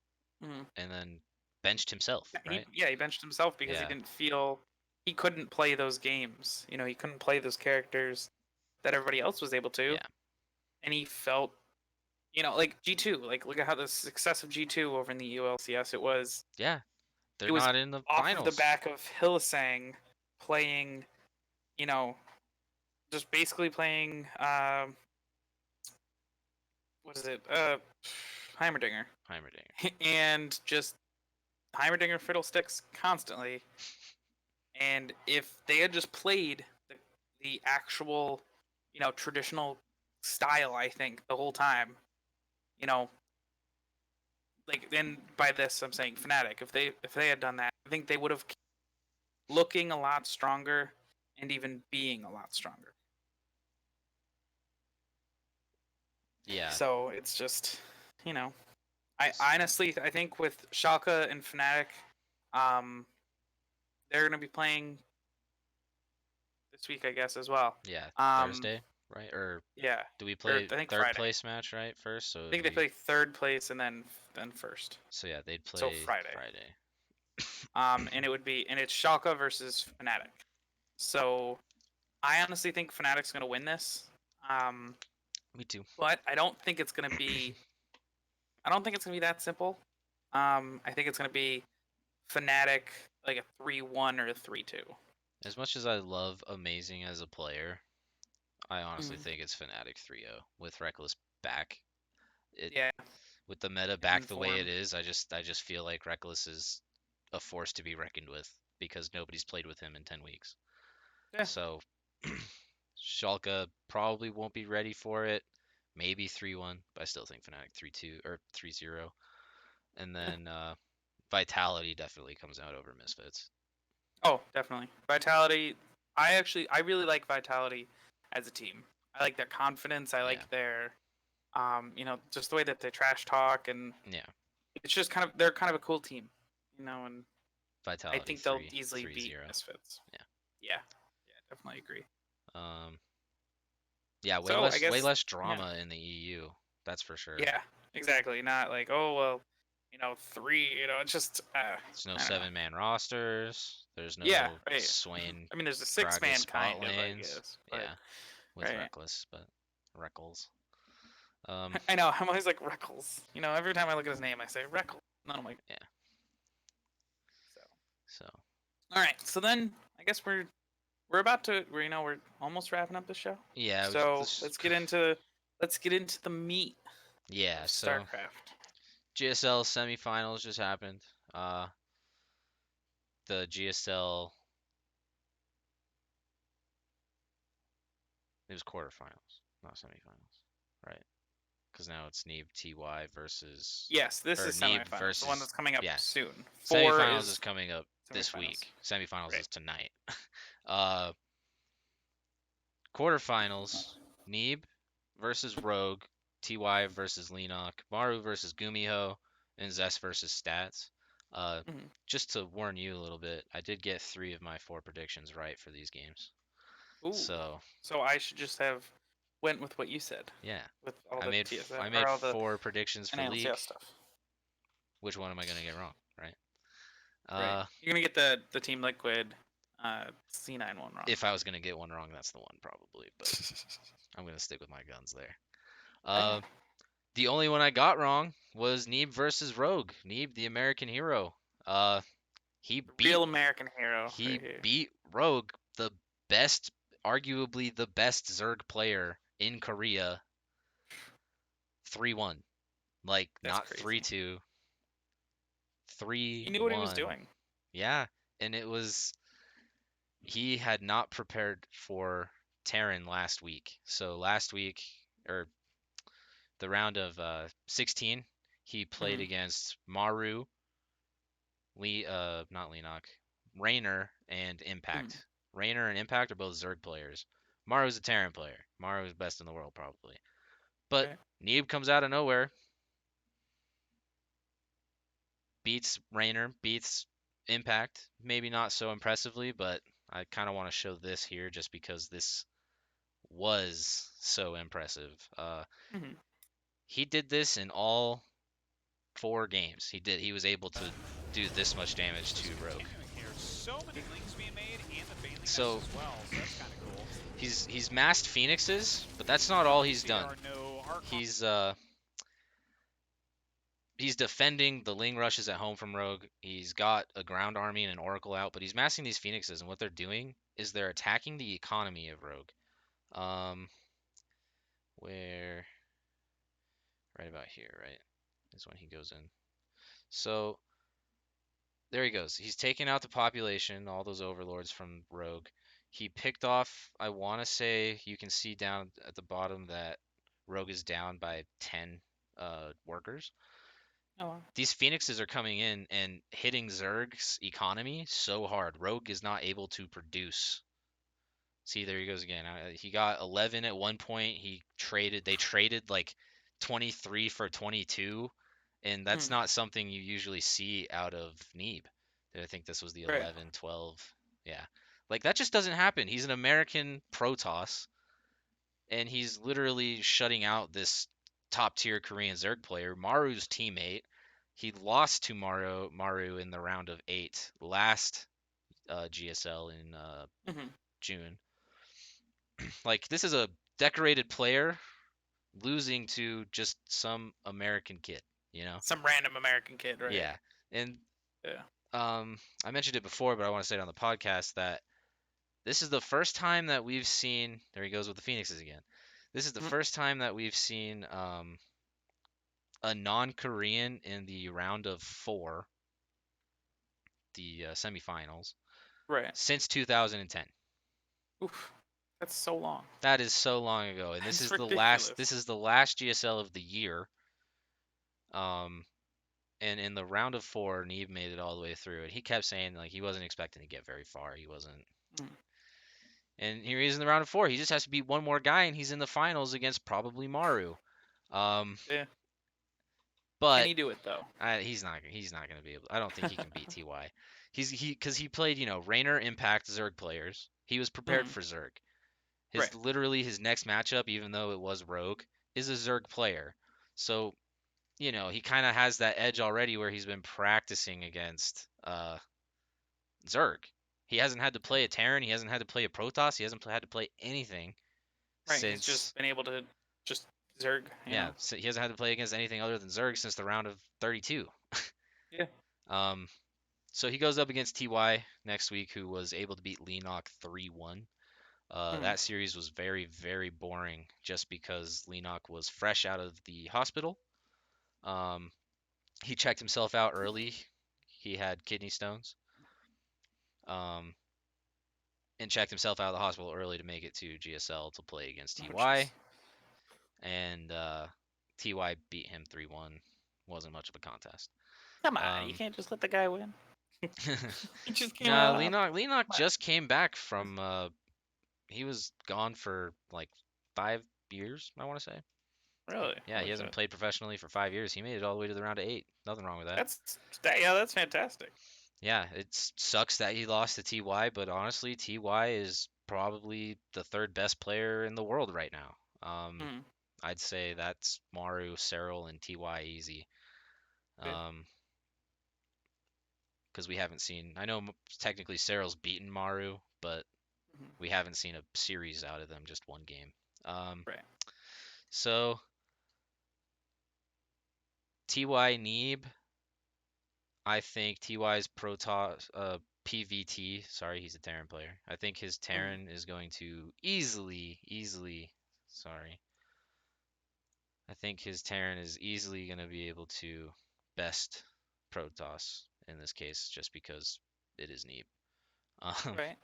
Mhm. and then benched himself, right? He benched himself because he Yeah. didn't feel he couldn't play those games. He couldn't play those characters that everybody else was able to. Yeah. And he felt, like G2. Like look at how the success of G2 over in the ULCS. It was Yeah. They're it was not in the off finals. of the back of Hylissang playing, just basically playing what is it? Heimerdinger. Heimerdinger. And just Heimerdinger fiddlesticks constantly. And if they had just played the actual, traditional style, I think the whole time, like, and by this I'm saying Fnatic. If they had done that, I think they would have looking a lot stronger and even being a lot stronger. Yeah. So it's just, I honestly I think with Schalke and Fnatic, they're gonna be playing this week, I guess, as well. Yeah. Um, Thursday, right? Or Yeah, do we play I think third Friday. place match, right? First, so I think they play third place and then first. So yeah, they'd play So Friday. And it's Schalke versus Fnatic. So I honestly think Fnatic's gonna win this. Me too. But I don't think it's gonna be. I don't think it's gonna be that simple. I think it's gonna be Fnatic like a 3-1 or a 3-2. As much as I love Amazing as a player, I honestly Mhm. think it's Fnatic 3-0 with Reckless back. Yeah. With the meta back the way form. it is, I just feel like Reckless is a force to be reckoned with because nobody's played with him in 10 weeks. Yeah. So Schalke probably won't be ready for it. Maybe 3-1, but I still think Fnatic 3-2 or 3-0. And then Vitality definitely comes out over Misfits. Oh, definitely. Vitality. I really like Vitality as a team. I like their confidence. I like their, just the way that they trash talk, and Yeah. it's just they're kind of a cool team, and Vitality. I think they'll easily beat 3-0. Misfits. Yeah. Yeah, definitely agree. Yeah, way less drama in the EU. That's for sure. Yeah, exactly. Not like, oh well, 3. It's just. There's no 7-man rosters. There's no Swain. I mean, there's a 6-man kind of, I guess. But, yeah, with Reckless, but Reckles. I know. I'm always like Reckles. Every time I look at his name, I say Reckles. And I'm like, yeah. So. All right. So then, I guess we're about to. We're almost wrapping up the show. Yeah. So let's get into the meat. Yeah. Of so StarCraft. GSL semifinals just happened. The GSL. It was quarterfinals, not semifinals, right? Because now it's Neeb TY versus. Yes, this is semifinals. Versus, the one that's coming up soon. Semifinals is coming up this week. Semifinals is tonight. Quarterfinals: Neeb versus Rogue, TY versus Lenok, Maru versus Gumiho, and Zest versus Stats. Just to warn you a little bit, I did get 3 of my 4 predictions right for these games. Ooh. So I should just have went with what you said. yeah, With all I the made TSM, I or made all the 4 predictions for NLCS league. stuff. Which one am I gonna get wrong, right? Right. You're gonna get the Team Liquid C9 one wrong. If I was gonna get one wrong, that's the one probably, but I'm gonna stick with my guns there. Okay. The only one I got wrong was Neeb versus Rogue. Neeb, the American hero. He beat Real American hero. he right here. beat Rogue, the best, arguably the best Zerg player in Korea, 3-1. Like That's not crazy. 3-2. 3-1. He knew what he was doing. Yeah, and it was he had not prepared for Terran last week. So last week, or the round of 16, he played against Maru, not Leenock, Raynor, and Impact. Raynor and Impact are both Zerg players. Maru's a Terran player. Maru is best in the world probably. But Neeb comes out of nowhere, beats Raynor, beats Impact. Maybe not so impressively, but I kind of want to show this here just because this was so impressive. He did this in all 4 games. He was able to do this much damage to Rogue. So he's masked Phoenixes, but that's not all he's done. He's defending the Ling rushes at home from Rogue. He's got a ground army and an Oracle out, but he's massing these Phoenixes, and what they're doing is they're attacking the economy of Rogue. Where right about here, right, is when he goes in. So there he goes. He's taking out the population, all those overlords from Rogue. He picked off, I want to say, you can see down at the bottom that Rogue is down by 10 workers. Oh, wow. These Phoenixes are coming in and hitting Zerg's economy so hard. Rogue is not able to produce. See, there he goes again. He got 11 at one point. They traded like 23 for 22, and that's not something you usually see out of Neeb. I think this was the 11, 12. Yeah. Like, that just doesn't happen. He's an American Protoss, and he's literally shutting out this top-tier Korean Zerg player, Maru's teammate. He lost to Maru in the round of 8 last GSL in June. Like, this is a decorated player losing to just some American kid, you know? Some random American kid, right? Yeah. And I mentioned it before, but I want to say it on the podcast that this is the first time that we've seen, there he goes with the Phoenixes again. This is the first time that we've seen a non-Korean in the round of 4, the semifinals, right, since 2010. Oof, that's so long. That is so long ago, and this That's is ridiculous. the last GSL of the year. And in the round of 4, Neeb made it all the way through, and he kept saying like he wasn't expecting to get very far. He wasn't. And here he is in the round of 4. He just has to beat one more guy, and he's in the finals against probably Maru. Yeah. But Can he do it though? he's not going to be able. I don't think he can beat TY. Because he played, Raynor, Impact, Zerg players. He was prepared for Zerg. Literally his next matchup, even though it was Rogue, is a Zerg player. So, he kind of has that edge already where he's been practicing against Zerg. He hasn't had to play a Terran. He hasn't had to play a Protoss. He hasn't had to play anything since. He's just been able to just Zerg. Yeah, so he hasn't had to play against anything other than Zerg since the round of 32. Yeah. So he goes up against TY next week, who was able to beat Leenock 3-1. That series was very, very boring just because Leenock was fresh out of the hospital. He checked himself out early. He had kidney stones. And checked himself out of the hospital early to make it to GSL to play against TY. And TY beat him 3-1. Wasn't much of a contest. Come on, you can't just let the guy win. He just came No, out. Leenock just came back from he was gone for like 5 years, I want to say. Really? Yeah, Holy he hasn't shit. played professionally for 5 years. He made it all the way to the round of 8. Nothing wrong with that. That's fantastic. Yeah, it sucks that he lost to TY, but honestly, TY is probably the third best player in the world right now. Hmm. I'd say that's Maru, Serral, and TY easy. Yeah. Because we haven't seen. I know technically Serral's beaten Maru, but Mhm. we haven't seen a series out of them, just one game. Right. So TY Neeb, I think TY's Protoss PVT. Sorry, he's a Terran player. I think his Terran is going to easily. Sorry. I think his Terran is easily going to be able to best Protoss in this case, just because it is Neeb. Right.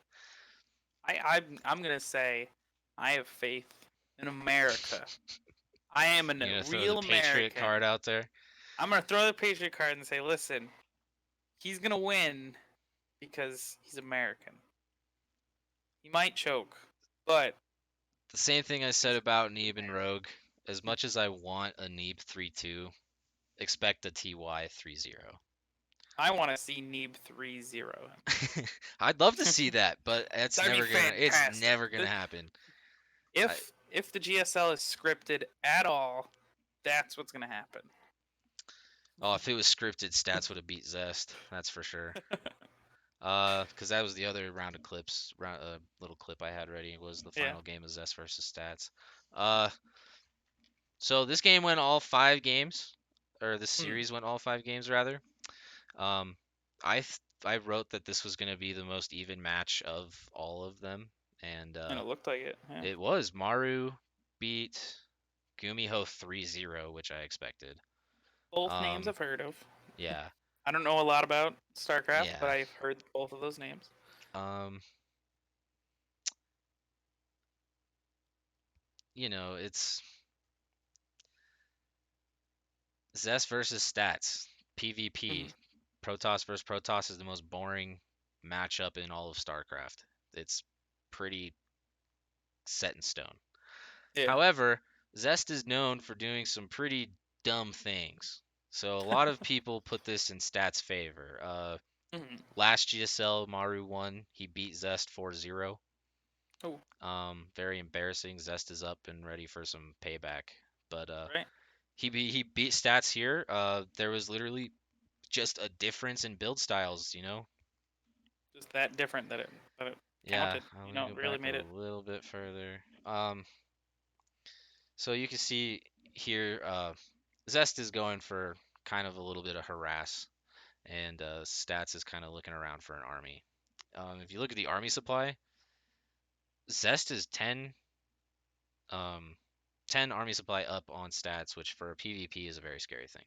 I'm gonna say I have faith in America. I am a You're gonna throw the real Patriot American. card out there. I'm gonna throw the Patriot card and say, listen, he's gonna win because he's American. He might choke, but The same thing I said about Neeb and Rogue. As much as I want a Neeb 3-2, expect a TY 3-0. I want to see Neeb 3-0 him. I'd love to see that, but That'd be it's fantastic. never gonna happen. If the GSL is scripted at all, that's what's gonna happen. Oh, if it was scripted, Stats would have beat Zest. That's for sure. Because that was the other round of clips, little clip I had ready was the final game of Zest versus Stats. So this game went all 5 games, or this series went all 5 games rather. I wrote that this was going to be the most even match of all of them, and it looked like it. Yeah. it was. Maru beat Gumiho 3-0, which I expected. Both names I've heard of. Yeah. I don't know a lot about StarCraft, Yeah. but I've heard both of those names. It's Zest versus Stats, PvP. Protoss versus Protoss is the most boring matchup in all of StarCraft. It's pretty set in stone. Yeah. However, Zest is known for doing some pretty dumb things. So a lot of people put this in Stats' favor. Last GSL, Maru won. He beat Zest 4-0. Oh. Very embarrassing. Zest is up and ready for some payback. But Right. he beat Stats here. There was literally just a difference in build styles, Just that different that it Yeah, counted. I'm You gonna know, go really back made it. a little bit further. So you can see here, Zest is going for kind of a little bit of harass, and Stats is kind of looking around for an army. If you look at the army supply, Zest is 10 army supply up on Stats, which for a PvP is a very scary thing.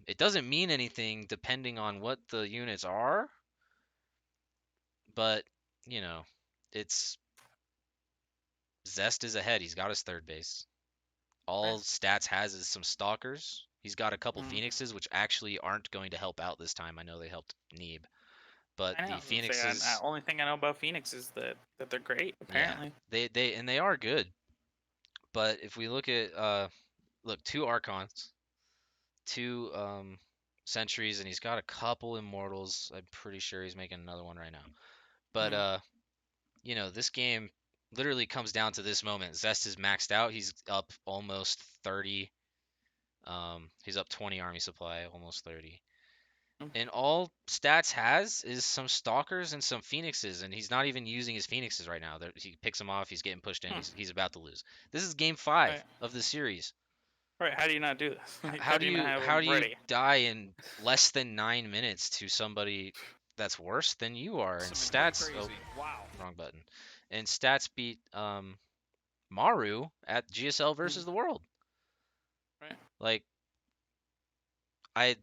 It doesn't mean anything depending on what the units are, but it's Zest is ahead. He's got his third base. All Stats has is some Stalkers. He's got a couple Phoenixes, which actually aren't going to help out this time. I know they helped Neeb, but I know. the Phoenixes. The only thing I know about Phoenix is that they're great. Apparently. Yeah, they are good. But if we look at 2 Archons, 2 Sentries, and he's got a couple Immortals. I'm pretty sure he's making another one right now. But this game literally comes down to this moment. Zest is maxed out. He's up almost 30. He's up 20 army supply, almost 30. And all Stats has is some Stalkers and some Phoenixes, and he's not even using his Phoenixes right now. He picks them off. He's getting pushed in. He's about to lose. This is game 5 of the series. Right? How do you not do this? How do you die in less than 9 minutes to somebody that's worse than you are? And Stats. Oh, wow. Wrong button. And Stats beat Maru at GSL versus the World. Right. Like, I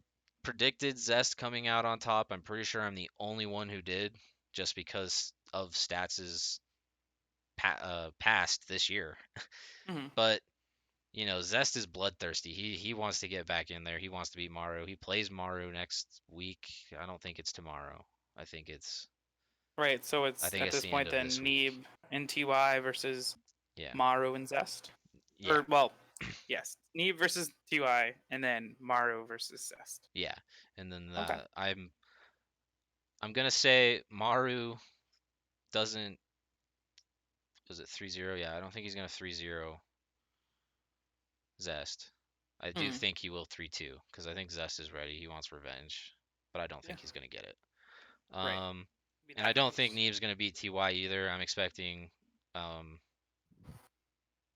predicted Zest coming out on top. I'm pretty sure I'm the only one who did, just because of Stats' past this year. But Zest is bloodthirsty. He wants to get back in there. He wants to beat Maru. He plays Maru next week. I don't think it's tomorrow. I think it's right. So it's at this point then Neeb and TY versus Maru and Zest. Yeah. Or Yes, Neve versus TY, and then Maru versus Zest. Yeah, and then Okay. I'm gonna say Maru doesn't. Was it 3-0? Yeah, I don't think he's gonna 3-0 Zest. I do Hmm. think he will 3-2 because I think Zest is ready. He wants revenge, but I don't think Yeah. he's gonna get it. Right. Be And I that don't think close. Neve's gonna beat TY either. I'm expecting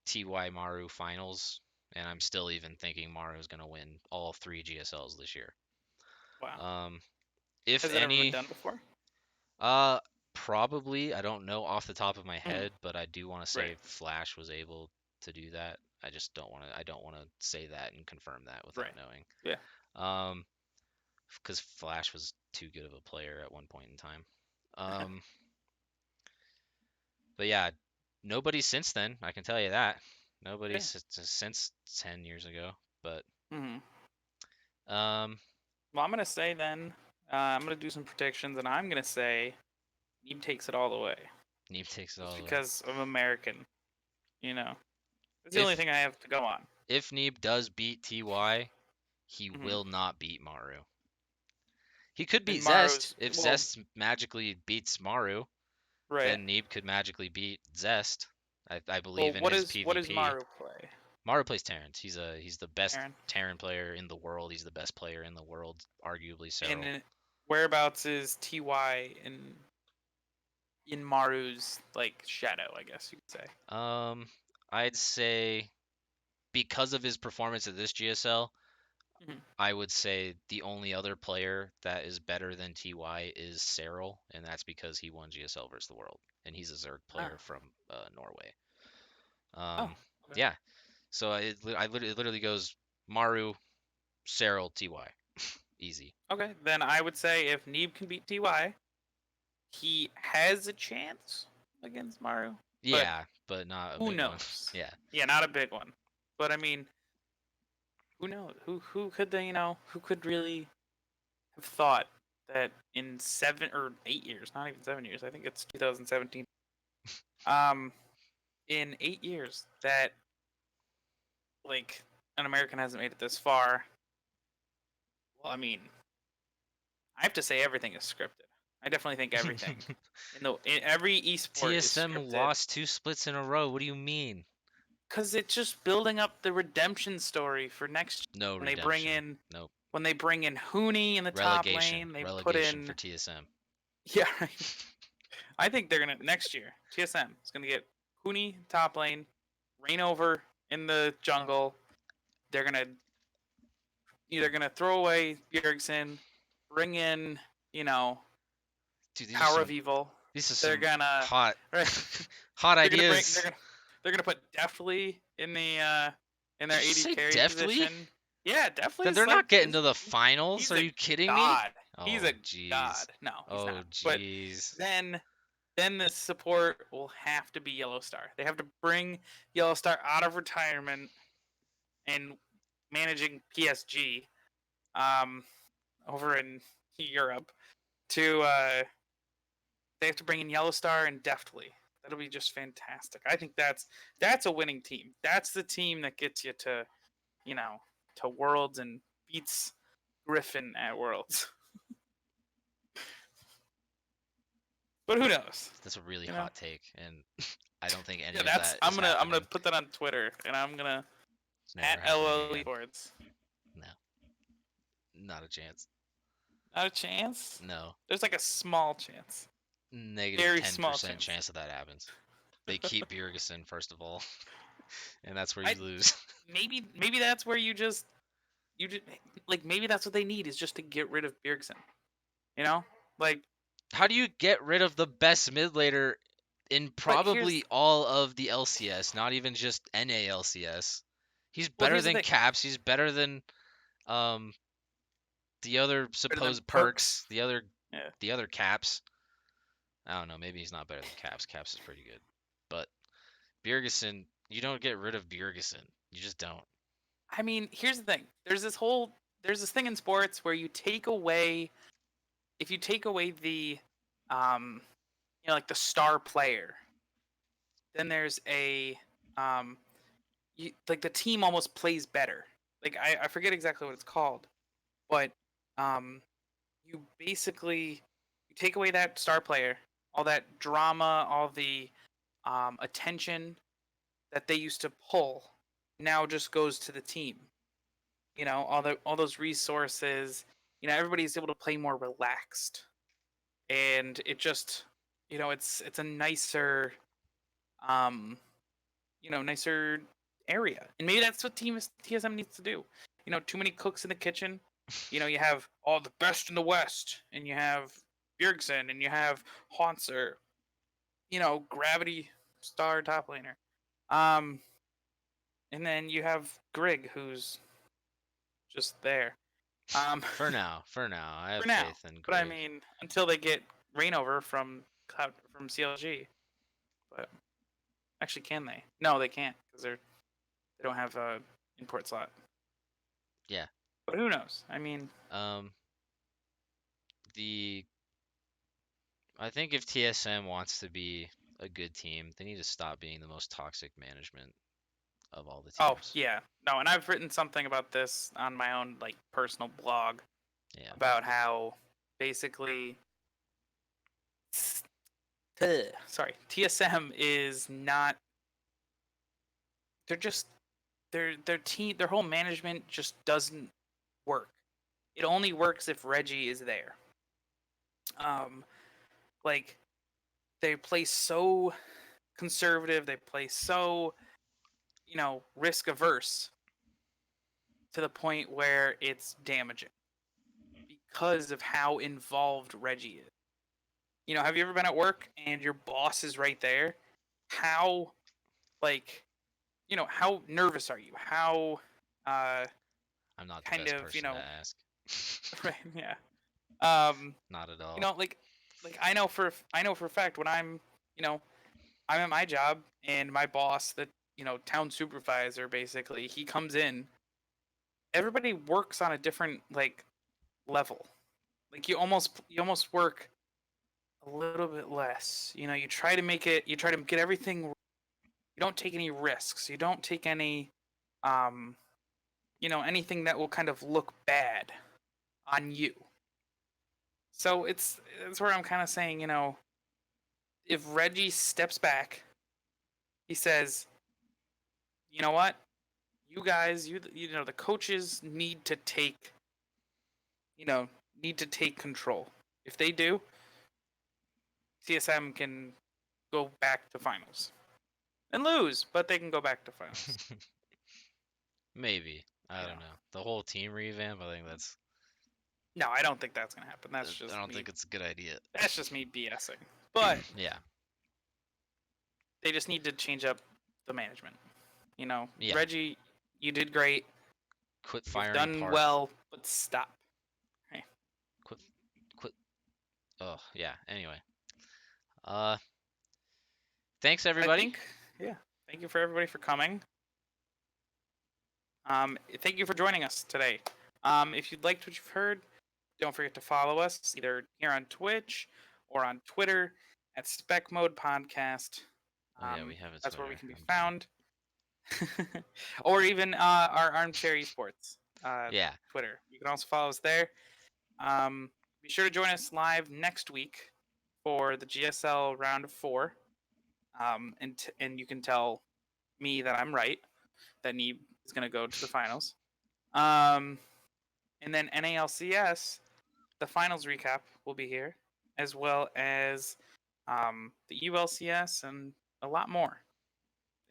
TY Maru finals, and I'm still even thinking Maru is gonna win all 3 GSLs this year. Wow. If Has it ever been any, done before? uh, probably. I don't know off the top of my Mhm. head, but I do want to say Right. Flash was able to do that. I just don't want to. I don't want to say that and confirm that without Right. knowing. Yeah. Because Flash was too good of a player at one point in time. Um, but yeah, nobody since then. I can tell you that. Nobody Yeah. since 10 years ago. But Hmm. um, Well, I'm gonna say then. I'm gonna do some predictions, and I'm gonna say Neve takes it all the way, Neve takes it just all the way. because I'm American. You know, it's the only If thing I have to go on. if Neve does beat TY, he Hmm. will not beat Maru. He could And beat Zest Maru's if well, Zest magically beats Maru. right. Then Neeb could magically beat Zest. I Well, believe in his what does PvP. Maru play? Maru plays Terrans. He's the best Aaron. Terran player in the world. He's the best player in the world, arguably And so. whereabouts is TY in Maru's like shadow? I guess you could say. I'd say because of his performance at this GSL, Mhm. I would say the only other player that is better than TY is Cyril, and that's because he won GSL versus the world, and he's a Zerg Ah. player from Norway. Oh. Okay. Yeah. So it literally goes Maru, Cyril, TY. Easy. Okay. Then I would say if Neeb can beat TY, he has a chance against Maru. But Yeah, but not a who big one. knows? Yeah. Yeah, not a big one. But I mean, who knows? Who could they? Who could really have thought that in 7 or 8 years, not even 7 years, I think it's 2017. Um, in 8 years, that like an American hasn't made it this far. Well, I mean, I have to say everything is scripted. I definitely think everything in every esport is TSM scripted lost 2 splits in a row. What do you mean? because it's just building up the redemption story for next year. No When they bring redemption. in Nope. when they bring in Hooney in the top Relegation. lane, they put Relegation for in TSM. yeah. I think they're gonna next year. TSM is gonna get Hooney top lane, reign over in the jungle. They're gonna either gonna throw away Bjergsen, bring in Dude, Power of Evil. these are They're some gonna hot right. hot They're gonna bring. ideas. They're gonna put Deftly in their Did you AD say carry deftly? position. Yeah, Deftly Then is they're like not getting to the finals. he's Are a you kidding me? god. He's Oh, a jeez. god. No, he's Oh, not. But jeez. then the support will have to be Yellowstar. They have to bring Yellowstar out of retirement and managing PSG over in Europe to they have to bring in Yellowstar and Deftly. That'll be just fantastic. I think that's a winning team. That's the team that gets you you know, to Worlds and beats Griffin at Worlds. But who knows? That's a really You know? hot take, and I don't think any Yeah, of that's that I'm is gonna happening. put that on Twitter and I'm gonna It's never at happening LOL again. Esports. No, not a chance. Not a chance. No, There's like a small chance. negative Very small 10% chance. chance that happens. They keep Bjergsen first of all, and that's where I- you lose. Maybe that's where you just like maybe that's what they need is just to get rid of Bjergsen. You know, like How do you get rid of the best mid laner in but probably all of the LCS, not even just NALCS? He's better here's the than thing. Caps. He's better than um the other Better than supposed Perks. the other Yeah. Caps. I don't know. Maybe he's not better than Caps. Caps is pretty good, but Bjergsen, you don't get rid of Bjergsen. You just don't. I mean, here's the thing. There's this thing in sports where if you take away the like the star player, then there's a like the team almost plays better. Like I forget exactly what it's called, but you basically you take away that star player, all that drama, all the attention that they used to pull now just goes to the team. All those resources. Everybody's able to play more relaxed, and it just it's a nicer nicer area. And maybe that's what TSM needs to do. Too many cooks in the kitchen. You have all the best in the West, and you have Bjergsen, and you have Haunser, Gravity Star top laner. And then you have Grig, who's just there. For now, I have for now. faith in Greg. But I mean, until they get Rainover from CLG. But actually, can they? No, they can't because they don't have a import slot. Yeah. But who knows? I mean, I think if TSM wants to be a good team, they need to stop being the most toxic management of all the teams. oh yeah, no, and I've written something about this on my own like personal blog. Yeah. About how basically, TSM is not. They're just their team, their whole management just doesn't work. It only works if Reggie is there. Like they play so conservative, they play so risk averse to the point where it's damaging because of how involved Reggie is. Have you ever been at work and your boss is right there? How how nervous are you? How I'm not the kind best of, person to ask. right, yeah. Not at all. Like I know for a fact when I'm at my job and my boss, the town supervisor, basically, he comes in, everybody works on a different level. Like you almost work a little bit less. You try to get everything. You don't take any risks. You don't take any anything that will kind of look bad on you. So it's where I'm kind of saying, if Reggie steps back, he says, you know what, you guys, the coaches need to take control. If they do, CSM can go back to finals and lose, but they can go back to finals. Maybe. I don't know. The whole team revamp, I think that's. No, I don't think that's gonna happen. That's just. I don't think it's a good idea. That's just me BSing. But yeah, they just need to change up the management. Yeah. Reggie, you did great. Quit firing. You've done Park. well, but stop. Hey. Quit. Oh yeah. Anyway. Thanks everybody. Thank you for everybody for coming. Thank you for joining us today. If you liked what you've heard, don't forget to follow us either here on Twitch or on Twitter at Spec Mode Podcast. Oh, yeah, we have that's where we can be found. Or even our Armchair Esports Twitter. You can also follow us there. Be sure to join us live next week for the GSL round of 4. And you can tell me that I'm right, that Neeb is going to go to the finals. And then NALCS, the finals recap will be here, as well as the ULCS and a lot more.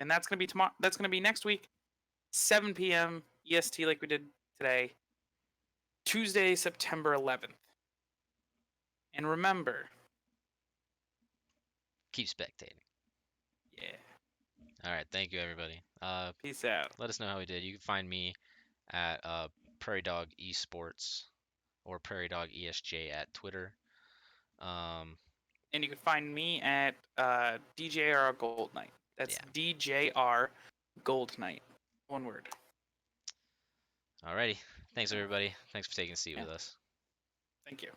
And that's going to be tomorrow. That's going to be next week, 7 p.m. EST, like we did today, Tuesday, September 11th. And remember, keep spectating. Yeah. All right. Thank you, everybody. Peace out. Let us know how we did. You can find me at PrairieDog Esports or PrairieDog ESJ at Twitter. And you can find me at DJR GoldKnight. That's DJR GoldKnight. One word. Alrighty. Thanks, everybody. Thanks for taking a seat with us. Thank you.